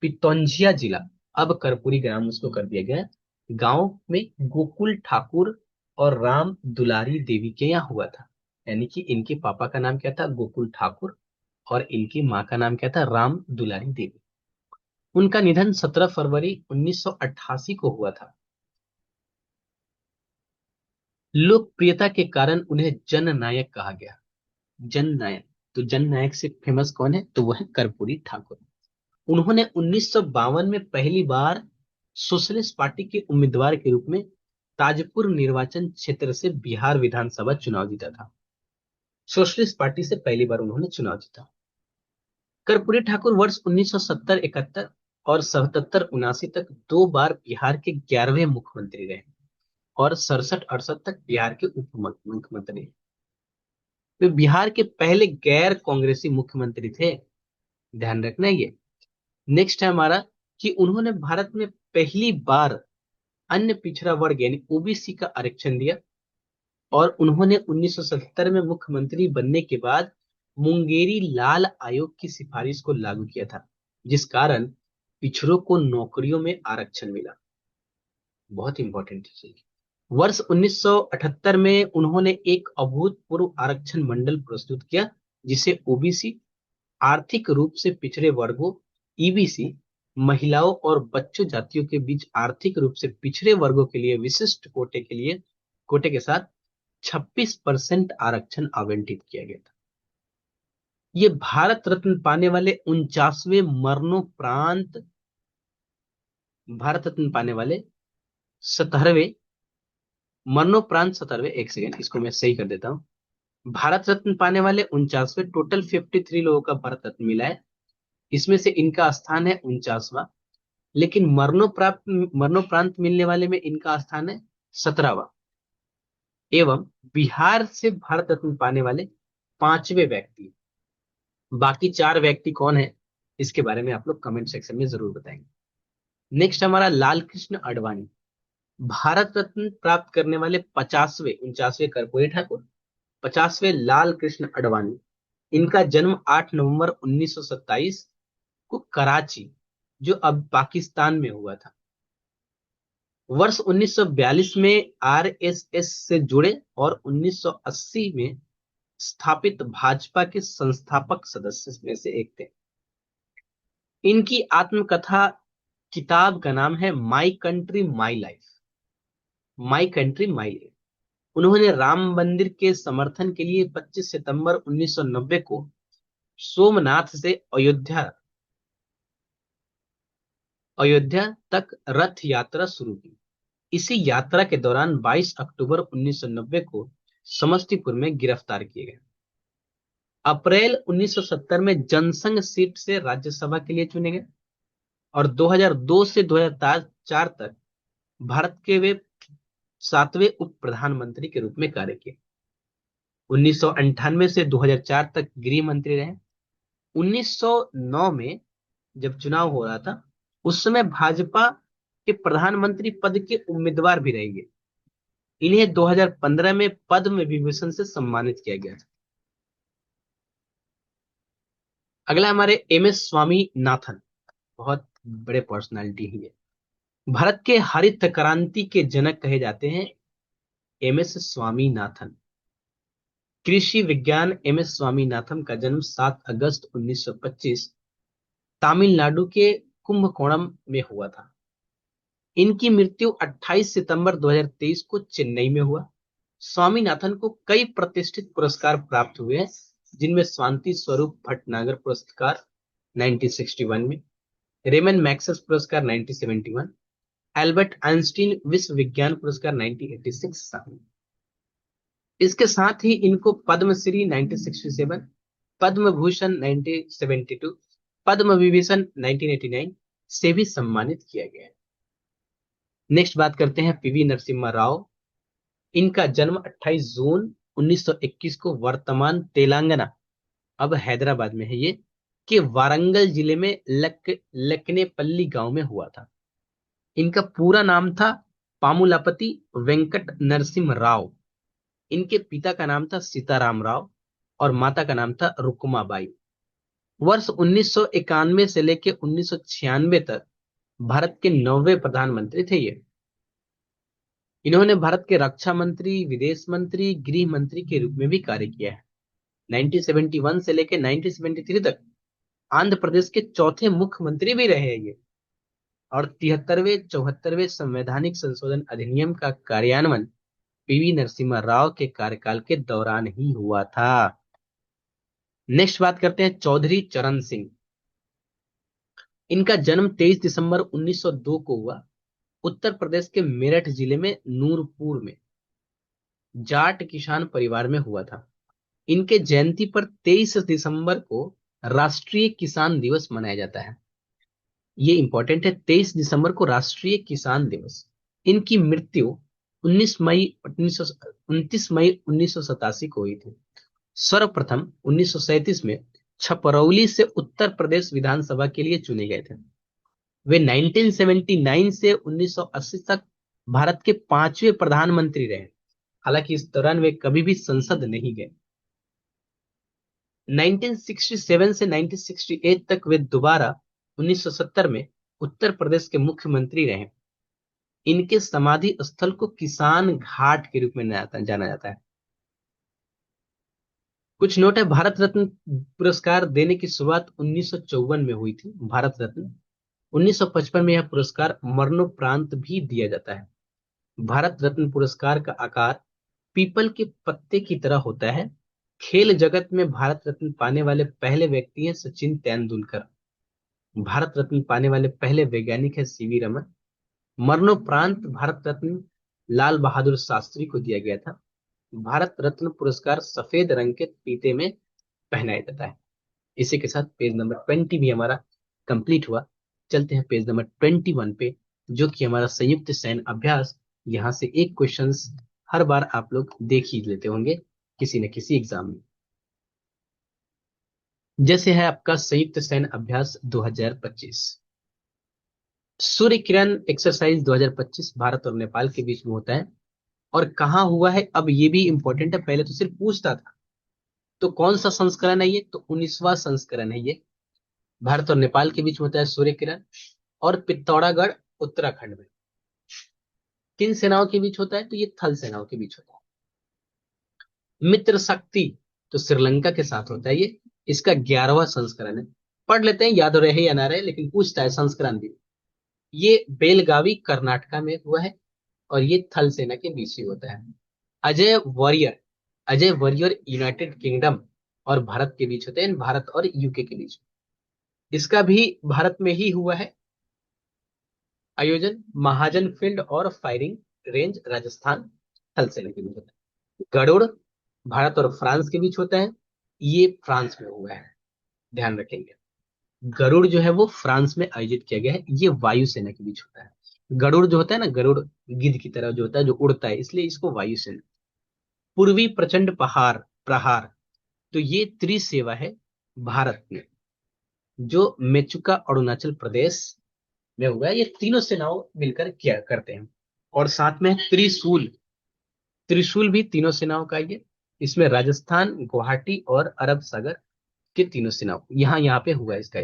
पितौंझिया जिला, अब कर्पूरी ग्राम उसको कर दिया गया है, गांव में गोकुल ठाकुर और राम दुलारी देवी के यहाँ हुआ था। यानी कि इनके पापा का नाम क्या था, गोकुल ठाकुर, और इनकी माँ का नाम क्या था, राम दुलारी देवी। उनका निधन 17 फरवरी 1988 को हुआ था। लोकप्रियता के कारण उन्हें जननायक कहा गया। जननायक, तो जननायक से फेमस कौन है, तो वह है कर्पूरी ठाकुर। उन्होंने 1952 में पहली बार सोशलिस्ट पार्टी के उम्मीदवार के रूप में ताजपुर निर्वाचन क्षेत्र से बिहार विधानसभा चुनाव जीता था। सोशलिस्ट पार्टी से पहली बार उन्होंने चुनाव जीता। कर्पूरी ठाकुर वर्ष 1970-71 और 77-79 तक 2 बार बिहार के 11वें मुख्यमंत्री रहे, और 67-68 तक बिहार के उप मुख्यमंत्री। वे बिहार के पहले गैर कांग्रेसी मुख्यमंत्री थे, ध्यान रखना ये। नेक्स्ट है हमारा कि उन्होंने भारत में पहली बार अन्य पिछड़ा वर्ग यानी ओबीसी का आरक्षण दिया, और उन्होंने 1970 में मुख्यमंत्री बनने के बाद मुंगेरी लाल आयोग की सिफारिश को लागू किया था, जिस कारण पिछड़ों को नौकरियों में आरक्षण मिला। बहुत इंपॉर्टेंट चीज। वर्ष 1978 में उन्होंने एक अभूतपूर्व आरक्षण मंडल प्रस्तुत किया, जिसे ओबीसी, आर्थिक रूप से पिछड़े वर्गों, ईबीसी, महिलाओं और बच्चों जातियों के बीच आर्थिक रूप से पिछड़े वर्गों के लिए विशिष्ट कोटे के साथ 26% आरक्षण आवंटित किया गया था। ये भारत रत्न पाने वाले 49वें मरणोपरांत, भारत रत्न पाने वाले 17वें मरणोपरांत 17वें, एक सेकेंड इसको मैं सही कर देता हूँ। भारत रत्न पाने वाले 49वें, टोटल 53 लोगों का भारत रत्न मिला है, इसमें से इनका स्थान है 49वां। लेकिन मरणोपरांत मिलने वाले में इनका स्थान है 17वां। एवं बिहार से भारत रत्न पाने वाले 5वें व्यक्ति। बाकी 4 व्यक्ति कौन है, इसके बारे में आप लोग कमेंट सेक्शन में जरूर बताएंगे। नेक्स्ट हमारा लाल कृष्ण आडवाणी, भारत रत्न प्राप्त करने वाले 50वें, 49वें कर्पूरी ठाकुर, 50वें लाल कृष्ण आडवाणी। इनका जन्म 8 नवंबर 1927 को कराची, जो अब पाकिस्तान में हुआ था। वर्ष 1942 में आरएसएस से जुड़े और 1980 में स्थापित भाजपा के संस्थापक सदस्य में से एक थे। इनकी आत्मकथा किताब का नाम है my country my life, my country my life. उन्होंने राम मंदिर के समर्थन के लिए 25 सितंबर 1990 को सोमनाथ से अयोध्या तक रथ यात्रा शुरू की। इसी यात्रा के दौरान 22 अक्टूबर 1990 को समस्तीपुर में गिरफ्तार किए गए। अप्रैल 1970 में जनसंघ सीट से राज्यसभा के लिए चुने गए, और 2002 से 2004 तक भारत के वे 7वें उप प्रधानमंत्री के रूप में कार्य किए। 1998 से 2004 तक गृह मंत्री रहे। 1909 में जब चुनाव हो रहा था, उस समय भाजपा के प्रधानमंत्री पद के उम्मीदवार भी रहेंगे। इन्हें 2015 में पद्म विभूषण से सम्मानित किया गया था। अगला हमारे एम एस स्वामीनाथन, बहुत बड़े पर्सनालिटी ही है। भारत के हरित क्रांति के जनक कहे जाते हैं एम एस स्वामीनाथन। कृषि विज्ञान एम एस स्वामीनाथन का जन्म 7 अगस्त 1925 तमिलनाडु के कुंभकोणम में हुआ था। इनकी मृत्यु 28 सितंबर 2023 को चेन्नई में हुआ। स्वामीनाथन को कई प्रतिष्ठित पुरस्कार प्राप्त हुए हैं, जिनमें शांति स्वरूप भटनागर पुरस्कार 1961 में, रेमन मैक्सेस पुरस्कार 1971, एल्बर्ट आइंस्टीन विश्व विज्ञान पुरस्कार 1986 शामिल। इसके साथ ही इनको पद्मश्री 1967, पद्म भूषण 1972, पद्म विभूषण 1989 से भी सम्मानित किया गया है। नेक्स्ट बात करते हैं पीवी नरसिम्हा राव। इनका जन्म 28 जून 1921 को वर्तमान तेलंगाना, अब हैदराबाद में है ये, के वारंगल जिले में लकनेपल्ली गांव में हुआ था। इनका पूरा नाम था पामुलापति वेंकट नरसिम्हा राव। इनके पिता का नाम था सीताराम राव, और माता का नाम था रुक्माबाई। वर्ष 1991 से लेकर 1996 तक भारत के 9वें प्रधानमंत्री थे ये। इन्होंने भारत के रक्षा मंत्री, विदेश मंत्री, गृह मंत्री के रूप में भी कार्य किया है। 1971 से लेकर 1973 तक आंध्र प्रदेश के चौथे मुख्यमंत्री भी रहे हैं ये। और 73वें 74वें संवैधानिक संशोधन अधिनियम का कार्यान्वयन पीवी नरसिम्हा राव के कार्यकाल के दौरान ही हुआ था। नेक्स्ट बात करते हैं चौधरी चरण सिंह। इनका जन्म 23 दिसंबर 1902 को हुआ, उत्तर प्रदेश के मेरठ जिले में नूरपुर में जाट किसान परिवार में हुआ था। इनके जयंती पर 23 दिसंबर को राष्ट्रीय किसान दिवस मनाया जाता है। ये इंपॉर्टेंट है, 23 दिसंबर को राष्ट्रीय किसान दिवस। इनकी मृत्यु 29 मई 1987 को हुई थी। सर्वप्रथम 1937 में छपरौली से उत्तर प्रदेश विधानसभा के लिए चुने गए थे। वे 1979 से 1980 तक भारत के 5वें प्रधानमंत्री रहे। हालांकि इस दौरान वे कभी भी संसद नहीं गए। 1967 से 1968 तक वे दोबारा 1970 में उत्तर प्रदेश के मुख्यमंत्री रहे। इनके समाधि स्थल को किसान घाट के रूप में जाना जाता है। कुछ नोट है, भारत रत्न पुरस्कार देने की शुरुआत 1954 में हुई थी। भारत रत्न 1955 में यह पुरस्कार मरणोपरांत भी दिया जाता है। भारत रत्न पुरस्कार का आकार पीपल के पत्ते की तरह होता है। खेल जगत में भारत रत्न पाने वाले पहले व्यक्ति हैं सचिन तेंदुलकर। भारत रत्न पाने वाले पहले वैज्ञानिक है सीवी रमन। मरणोपरांत भारत रत्न लाल बहादुर शास्त्री को दिया गया था। भारत रत्न पुरस्कार सफेद रंग के फीते में पहनाया जाता है। इसी के साथ पेज नंबर 20 भी हमारा कंप्लीट हुआ। चलते हैं पेज नंबर 21 पे, जो कि हमारा संयुक्त सैन्य अभ्यास। यहाँ से एक क्वेश्चन हर बार आप लोग देख ही लेते होंगे किसी न किसी एग्जाम में। जैसे है आपका संयुक्त सैन्य अभ्यास 2025, सूर्य किरण एक्सरसाइज 2025 भारत और नेपाल के बीच में होता है। और कहाँ हुआ है, अब ये भी इंपॉर्टेंट है, पहले तो सिर्फ पूछता था। तो कौन सा संस्करण है ये, तो 19वां संस्करण है ये। भारत और नेपाल के बीच में होता है सूर्य किरण। और पित्तौरागढ़ उत्तराखंड में। किन सेनाओं के बीच होता है, तो ये थल सेनाओं के बीच होता है। मित्र शक्ति तो श्रीलंका के साथ होता है ये। इसका 11वां संस्करण है। पढ़ लेते हैं, याद रहे या ना रहे, लेकिन पूछता है संस्करण भी। ये बेलगावी कर्नाटका में हुआ है। और ये थल सेना के बीच ही होता है। Ajay warrior Ajay warrior United kingdom और भारत के बीच होते हैं, भारत और यूके के बीच। इसका भी भारत में ही हुआ है आयोजन। महाजन फील्ड और फायरिंग रेंज राजस्थान, थल सेना के बीच होता है। गरुड़ भारत और फ्रांस के बीच होता है। ये फ्रांस में हुआ है, ध्यान रखेंगे। गरुड़ जो है वो फ्रांस में आयोजित किया गया है। ये वायुसेना के बीच होता है। गरुड़ जो होता है ना, गरुड़ गिद्ध की तरह जो होता है, जो उड़ता है, इसलिए इसको वायुसेना। पूर्वी प्रचंड पहाड़ प्रहार, तो ये त्रिसेवा है भारत में, जो मेचुका अरुणाचल प्रदेश में हुआ है। ये तीनों सेनाओं मिलकर क्या करते हैं। और साथ में त्रिशूल, त्रिशूल भी तीनों सेनाओं का ये। इसमें राजस्थान, गुवाहाटी और अरब सागर के तीनों सेनाओं यहाँ यहाँ पे हुआ है इसका।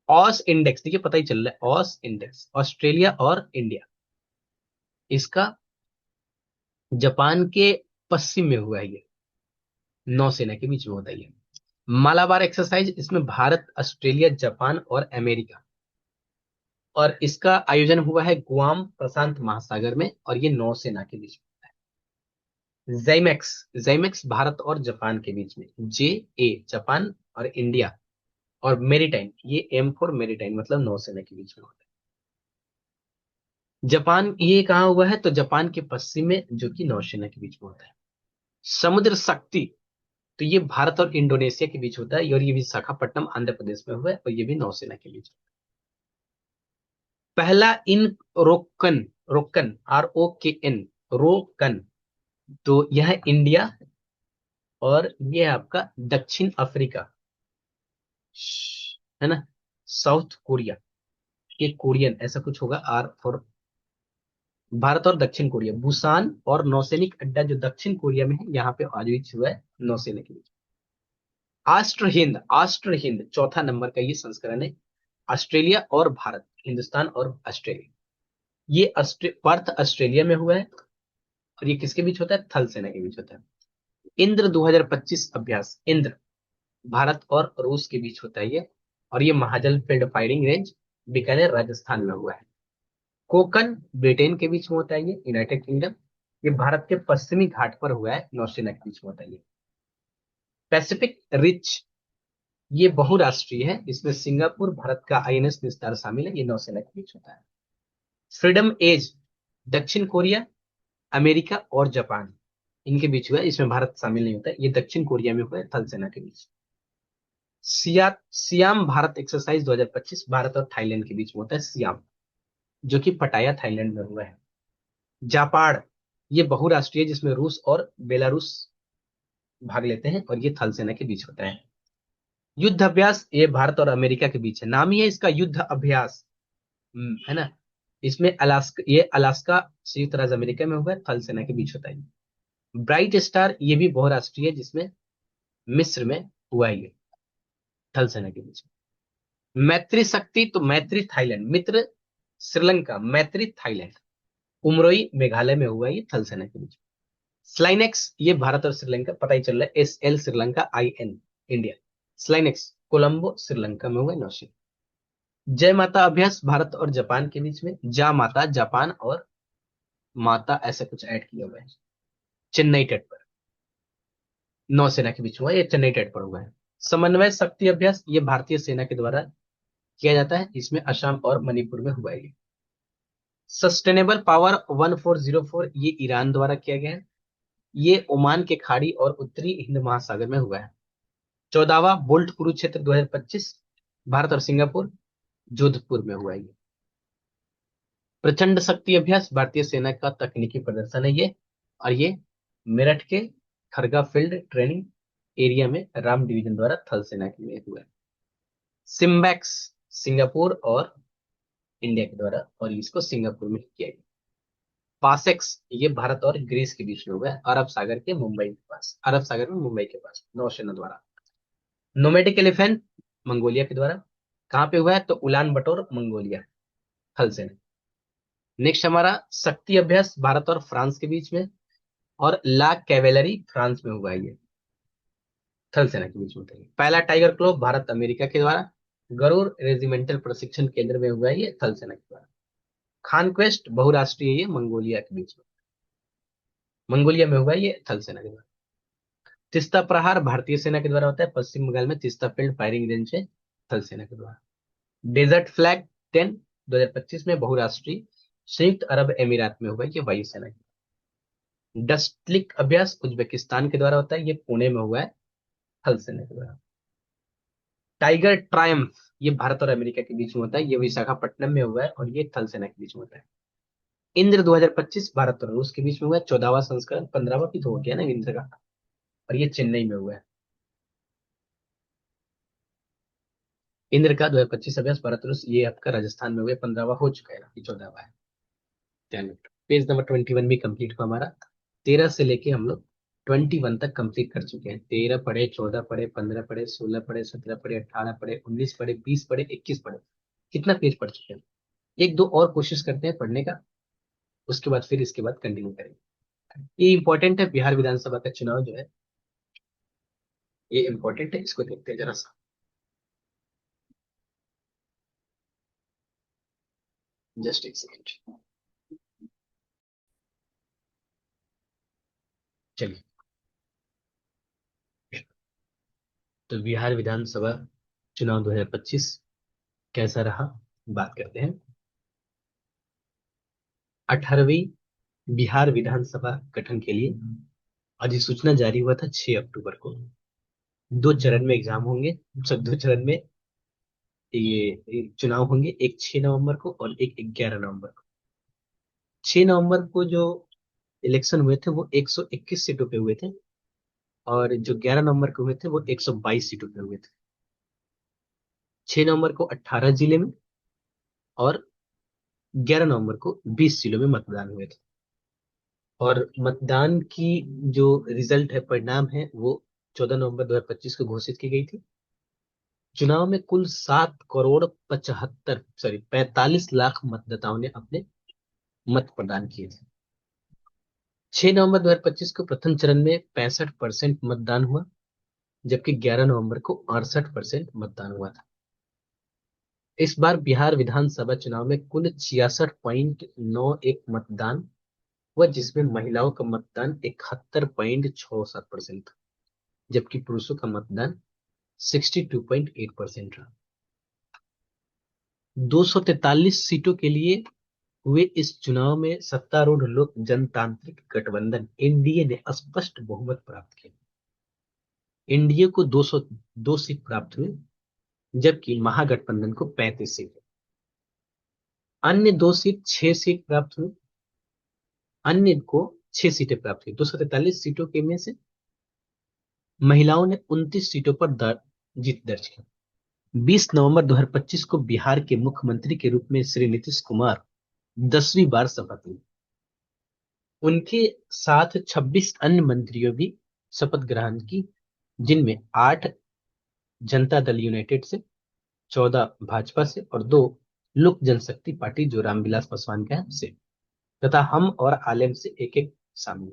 ऑस इंडेक्स देखिए, पता ही चल रहा है, ऑस इंडेक्स ऑस्ट्रेलिया और इंडिया। इसका जापान के पश्चिम में हुआ है ये। नौसेना के बीच में होता है ये। मालाबार एक्सरसाइज, इसमें भारत, ऑस्ट्रेलिया, जापान और अमेरिका। और इसका आयोजन हुआ है गुआम प्रशांत महासागर में, और ये नौसेना के बीच में। जैमेक्स जैमेक्स भारत और जापान के बीच में। जे ए जापान और इंडिया। और मेरीटाइम, ये एम फॉर मेरीटाइम, मतलब नौसेना के बीच में होता है। जापान ये कहाँ हुआ है, तो जापान के पश्चिम में, जो कि नौसेना के बीच में होता है। समुद्र शक्ति, तो ये भारत और इंडोनेशिया के बीच होता है, और ये विशाखापट्टनम आंध्र प्रदेश में हुआ है, और ये भी नौसेना के बीच। पहला इन रोकन रोकन ROKN रोकन, तो यह है इंडिया। और ये है आपका दक्षिण अफ्रीका, है ना। साउथ कोरिया, ये कोरियन ऐसा कुछ होगा, R फॉर भारत और दक्षिण कोरिया, बुसान और नौसैनिक अड्डा जो दक्षिण कोरिया में है, यहाँ पे आयोजित हुआ है नौसेना के बीच। ऑस्ट्र हिंद चौथा नंबर का ये संस्करण है। ऑस्ट्रेलिया और भारत, हिंदुस्तान और ऑस्ट्रेलिया, ये पर्थ ऑस्ट्रेलिया में हुआ है। और ये किसके बीच होता है? थल सेना के बीच होता है। इंद्र 2025 अभ्यास, इंद्र भारत और रूस के बीच होता है ये। और ये Mahajan field firing range Bikaner Rajasthan में हुआ है। कोकन ब्रिटेन के बीच में होता है ये, यूनाइटेड किंगडम। ये भारत के पश्चिमी घाट पर हुआ है, नौसेना के बीच में होता है ये। पैसिफिक रिच, ये बहुराष्ट्रीय है, इसमें सिंगापुर भारत का आईएनएस विस्तार शामिल है, ये नौसेना के बीच होता है। फ्रीडम एज, दक्षिण कोरिया, अमेरिका और जापान, इनके बीच हुआ है, इसमें भारत शामिल नहीं होता है, ये दक्षिण कोरिया में हुआ है, थल सेना के बीच। सियाम भारत एक्सरसाइज 2025 भारत और थाईलैंड के बीच में होता है, सियाम, जो कि पटाया थाईलैंड में हुआ है। जापान, ये बहुराष्ट्रीय जिसमें रूस और बेलारूस भाग लेते हैं, और ये थल सेना के बीच होता है। युद्ध अभ्यास, ये भारत और अमेरिका के बीच है, नाम ही है इसका युद्ध अभ्यास। है ना। इसमें अलास्का, ये अलास्का संयुक्त राज्य अमेरिका में हुआ है, थल सेना के बीच होता है। ब्राइट स्टार, ये भी बहुराष्ट्रीय है, जिसमें मिस्र में हुआ है ये, थल सेना के बीच। मैत्री शक्ति, तो मैत्री थाईलैंड, मित्र श्रीलंका, मैत्री थाईलैंड, उमरोई मेघालय में हुआ है ये, थल सेना के बीच। स्लाइनेक्स, ये भारत और श्रीलंका, पता ही चल रहा है, SL Sri Lanka, IN India. SLINEX Colombo Sri Lanka में हुआ है, नौसेना। जय माता अभ्यास भारत और जापान के बीच में, जा माता जापान और माता ऐसा कुछ ऐड किया हुआ है, चेन्नई तट पर, नौसेना के बीच हुआ है, ये चेन्नई तट पर हुआ है। समन्वय शक्ति अभ्यास, ये भारतीय सेना के द्वारा किया जाता है, इसमें असम और मणिपुर में हुआ है ये। सस्टेनेबल पावर 1404, ये ईरान द्वारा किया गया है, ये ओमान के खाड़ी और उत्तरी हिंद महासागर में हुआ है। 14वां बोल्ट कुरुक्षेत्र 2025 भारत और सिंगापुर, जोधपुर में हुआ है ये। प्रचंड शक्ति अभ्यास भारतीय सेना का तकनीकी प्रदर्शन है ये, और ये मेरठ के खरगा फील्ड ट्रेनिंग एरिया में राम डिवीजन द्वारा थल सेना के लिए हुआ है। सिम्बैक्स सिंगापुर और इंडिया के द्वारा, और इसको सिंगापुर में किया गया। पासेक्स, ये भारत और ग्रीस के बीच में हुआ है, अरब सागर के मुंबई के पास, अरब सागर में मुंबई के पास, नौसेना द्वारा। नोमेडिक एलिफेंट मंगोलिया के द्वारा, कहाँ पे हुआ है? तो उलान बटोर मंगोलिया, थल सेना। नेक्स्ट हमारा शक्ति अभ्यास भारत और फ्रांस के बीच में, और ला कैवेलरी फ्रांस में हुआ है ये, थल सेना के बीच में होता है। पहला टाइगर क्लो भारत अमेरिका के द्वारा, गरुड़ रेजिमेंटल प्रशिक्षण केंद्र में हुआ है ये, थल सेना के द्वारा। खानक्वेस्ट बहुराष्ट्रीय, ये मंगोलिया के बीच में, मंगोलिया में हुआ है ये, थल सेना के द्वारा। तीस्ता प्रहार भारतीय सेना के द्वारा होता है, पश्चिम बंगाल में तीस्ता फील्ड फायरिंग रेंज है, थल सेना के द्वारा। डेजर्ट फ्लैग 10 2025 में बहुराष्ट्रीय, संयुक्त अरब अमीरात में हुआ है ये, वायुसेना की। डस्टलिक अभ्यास उज्बेकिस्तान के द्वारा होता है, ये पुणे में हुआ है, थल सेना के द्वारा। टाइगर ट्रायम्फ, ये भारत और अमेरिका के बीच में होता है, ये विशाखापट्टनम में हुआ है, और ये थल सेना के बीच में होता है। इंद्र 2025 भारत और रूस के बीच में हुआ है, 14वां संस्करण, 15वां भी तो हो गया ना इंद्र का, और ये चेन्नई में हुआ है। इंद्र का 2025 अभ्यास भारत रूस, ये आपका राजस्थान में हुआ है, 15वां हो चुका है, ये 14वां है। ध्यान रखो। पेज नंबर 21 भी कंप्लीट हुआ हमारा। 13 से लेके हम लोग 21 तक कंप्लीट कर चुके हैं। 13 पढ़े, 14 पढ़े, 15 पढ़े, 16 पढ़े, 17 पढ़े, 18 पढ़े, 19 पढ़े, 20 पढ़े, 21 पढ़े। कितना पेज पढ़ चुके हैं? एक दो और कोशिश करते हैं पढ़ने का, उसके बाद फिर इसके बाद कंटिन्यू करेंगे। ये इंपॉर्टेंट है, बिहार विधानसभा का चुनाव जो है, ये इंपॉर्टेंट है, इसको देखते हैं जरा सा। जस्ट एक सेकेंड। चलिए, तो बिहार विधानसभा चुनाव 2025 कैसा रहा, बात करते हैं। 18वीं बिहार विधानसभा गठन के लिए अधिसूचना जारी हुआ था 6 अक्टूबर को। दो चरण में एग्जाम होंगे, सब दो चरण में ये चुनाव होंगे, एक 6 नवंबर को और एक 11 नवंबर को। 6 नवंबर को जो इलेक्शन हुए थे वो 121 सीटों पे हुए थे, और जो 11 नवंबर को हुए थे वो 122 सीटों पे हुए थे। 6 नवंबर को 18 जिले में, और 11 नवंबर को 20 जिलों में मतदान हुए थे। और मतदान की जो रिजल्ट है, परिणाम है, वो 14 नवंबर 2025 को घोषित की गई थी। चुनाव में कुल 45 लाख मतदाताओं ने अपने मत प्रदान किए थे। 6 नवंबर 2025 को प्रथम चरण में 65% मतदान हुआ, जबकि 11 नवंबर को 68% मतदान हुआ था। इस बार बिहार विधानसभा चुनाव में कुल 66.91 मतदान हुआ, जिसमें महिलाओं का मतदान 71.67% था, जबकि पुरुषों का मतदान 62.8% रहा। 243 सीटों के लिए हुए इस चुनाव में सत्तारूढ़ लोक जनतांत्रिक गठबंधन एनडीए ने स्पष्ट बहुमत प्राप्त किया। एनडीए को 202 सीट प्राप्त हुई, जबकि महागठबंधन को 35 सीट। अन्य दो सीट 6 सीट प्राप्त हुई। अन्य को 6 सीटें प्राप्त हुई। 243 सीटों के में से महिलाओं ने 29 सीटों पर जीत दर्ज की। 20 नवंबर 2025 को बिहार के मुख्यमंत्री के रूप में श्री नीतीश कुमार 10वीं बार शपथ ली। उनके साथ 26 अन्य मंत्रियों भी शपथ ग्रहण की, जिनमें 8 जनता दल यूनाइटेड से, 14 भाजपा से और 2 लोक जनशक्ति पार्टी जो रामविलास पासवान का है से, तथा हम और आलेम से एक एक शामिल।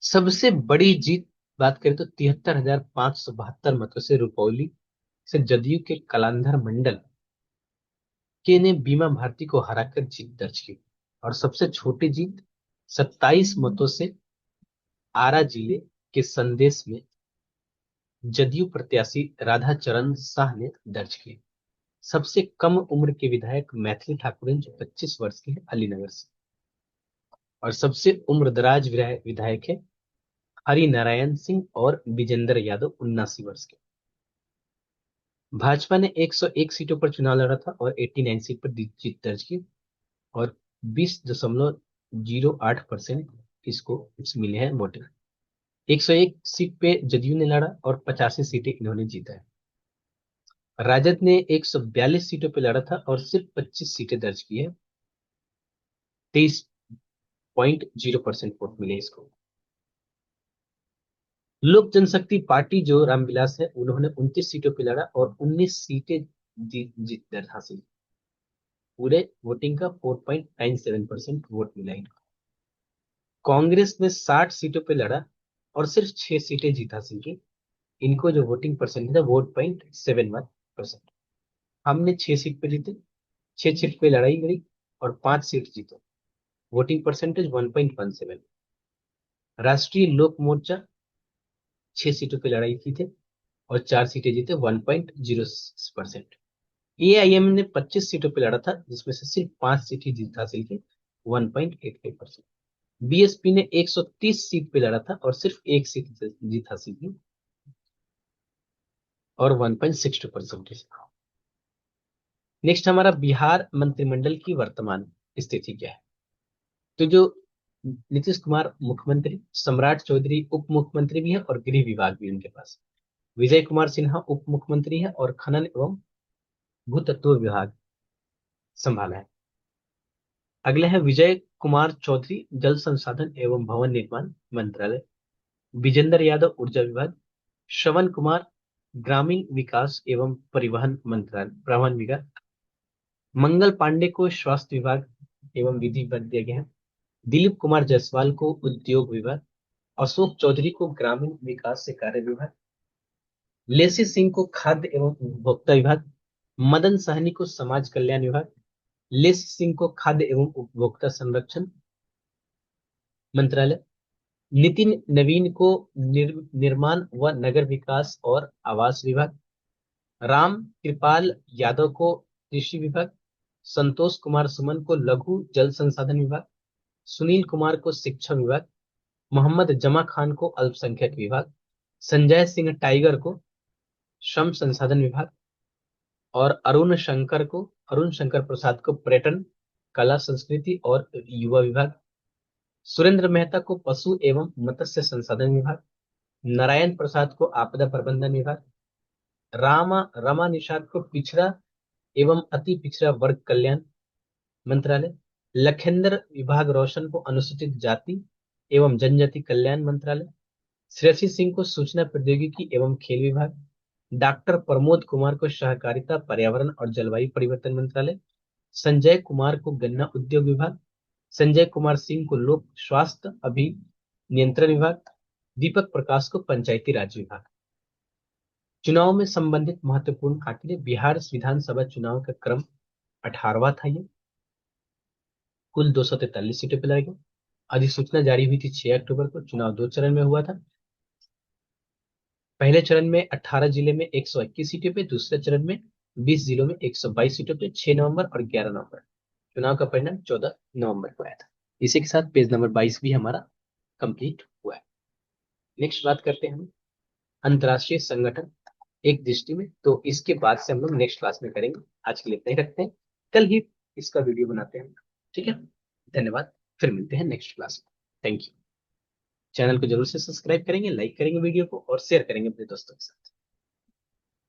सबसे बड़ी जीत बात करें तो 73,572 मतों से रुपौली से जदयू के कलांधर मंडल के ने बीमा भारती को हराकर जीत दर्ज की। और सबसे छोटी जीत 27 मतों से आरा जिले के संदेश में जदयू प्रत्याशी राधा चरण शाह ने दर्ज की। सबसे कम उम्र के विधायक मैथिली ठाकुरन जो 25 वर्ष के हैं, अलीनगर से। और सबसे उम्रदराज विधायक है हरि नारायण सिंह और विजेंद्र यादव, 79 वर्ष के। भाजपा ने 101 सीटों पर चुनाव लड़ा था और 89 सीट पर जीत दर्ज की। और 20.08% इसको मिले हैं वोटर। 101 सीट पे जदयू ने लड़ा और 85 सीटें इन्होंने जीता है। राजद ने 142 सीटों पे लड़ा था और सिर्फ 25 सीटें दर्ज की है। 23.0% वोट मिले इसको। लोक जनशक्ति पार्टी जो रामविलास है, उन्होंने 29 सीटों पे लड़ा और 19 सीटें जीत दर्ज हासिल। पूरे वोटिंग का 4.97% वोट मिला इनको। कांग्रेस ने 60 सीटों पे लड़ा और सिर्फ 6 सीटें जीत हासिल की। इनको जो वोटिंग परसेंट था, 4.71%। हमने 6 सीट पे जीते, 6 सीट पे लड़ाई करी और 5 सीट जीते। Voting percentage 1.17। राष्ट्रीय लोक मोर्चा 6 सीटों पे लड़ाई की थे और 4 सीटें जीते, 1.06%। एआईएम ने 25 सीटों पे लड़ा था, जिसमें से सिर्फ 5 सीटें जीत हासिल की, 1.85%। बीएसपी ने 130 सीट पे लड़ा था और सिर्फ 1 सीट जीत हासिल की और 1.62%। नेक्स्ट हमारा बिहार मंत्रिमंडल की वर्तमान स्थिति क्या है। तो जो नीतीश कुमार मुख्यमंत्री, सम्राट चौधरी उप मुख्यमंत्री भी है और गृह विभाग भी उनके पास। विजय कुमार सिन्हा उप मुख्यमंत्री है और खनन एवं भूतत्व विभाग संभाला है। अगले है विजय कुमार चौधरी, जल संसाधन एवं भवन निर्माण मंत्रालय। विजेंद्र यादव, ऊर्जा विभाग। श्रवण कुमार, ग्रामीण विकास एवं परिवहन मंत्रालय, परिवहन विभाग। मंगल पांडे को स्वास्थ्य विभाग एवं विधि विभाग दिया गया है। दिलीप कुमार जायसवाल को उद्योग विभाग। अशोक चौधरी को ग्रामीण विकास से कार्य विभाग। लेसी सिंह को खाद्य एवं उपभोक्ता विभाग। मदन सहनी को समाज कल्याण विभाग। लेसी सिंह को खाद्य एवं उपभोक्ता संरक्षण मंत्रालय। नितिन नवीन को निर्माण व नगर विकास और आवास विभाग। राम कृपाल यादव को कृषि विभाग। संतोष कुमार सुमन को लघु जल संसाधन विभाग। सुनील कुमार को शिक्षा विभाग। मोहम्मद जमा खान को अल्पसंख्यक विभाग। संजय सिंह टाइगर को श्रम संसाधन विभाग। और अरुण शंकर प्रसाद को पर्यटन, कला संस्कृति और युवा विभाग। सुरेंद्र मेहता को पशु एवं मत्स्य संसाधन विभाग। नारायण प्रसाद को आपदा प्रबंधन विभाग। रमा निषाद को पिछड़ा एवं अति पिछड़ा वर्ग कल्याण मंत्रालय। लखेंद्र विभाग रोशन को अनुसूचित जाति एवं जनजाति कल्याण मंत्रालय। श्रेयसी सिंह को सूचना प्रौद्योगिकी एवं खेल विभाग। डॉक्टर प्रमोद कुमार को सहकारिता पर्यावरण और जलवायु परिवर्तन मंत्रालय। संजय कुमार को गन्ना उद्योग विभाग। संजय कुमार सिंह को लोक स्वास्थ्य अभिनियंत्रण विभाग। दीपक प्रकाश को पंचायती राज विभाग। चुनाव में संबंधित महत्वपूर्ण आंकड़े। बिहार विधानसभा चुनाव का क्रम 18वां था ये। कुल 243 सीटों पर लड़ा गया। अधिसूचना जारी हुई थी 6 अक्टूबर को। चुनाव 2 चरण में हुआ था। पहले चरण में 18 जिले में 121 सीटों पे, दूसरे चरण में 20 जिलों में 122 सीटों पे 6 नवंबर और 11 नवंबर। चुनाव का परिणाम 14 नवंबर को आया था। इसी के साथ पेज नंबर 22 भी हमारा कंप्लीट हुआ है। नेक्स्ट बात करते हैं हम अंतर्राष्ट्रीय संगठन एक दृष्टि में। तो इसके बाद से हम लोग नेक्स्ट क्लास में करेंगे। आज के लिए इतना ही रखते हैं, कल ही इसका वीडियो बनाते हैं। ठीक है, धन्यवाद। फिर मिलते हैं नेक्स्ट क्लास में। Thank you. चैनल को जरूर से सब्सक्राइब करेंगे, लाइक करेंगे वीडियो को और शेयर करेंगे अपने दोस्तों के साथ।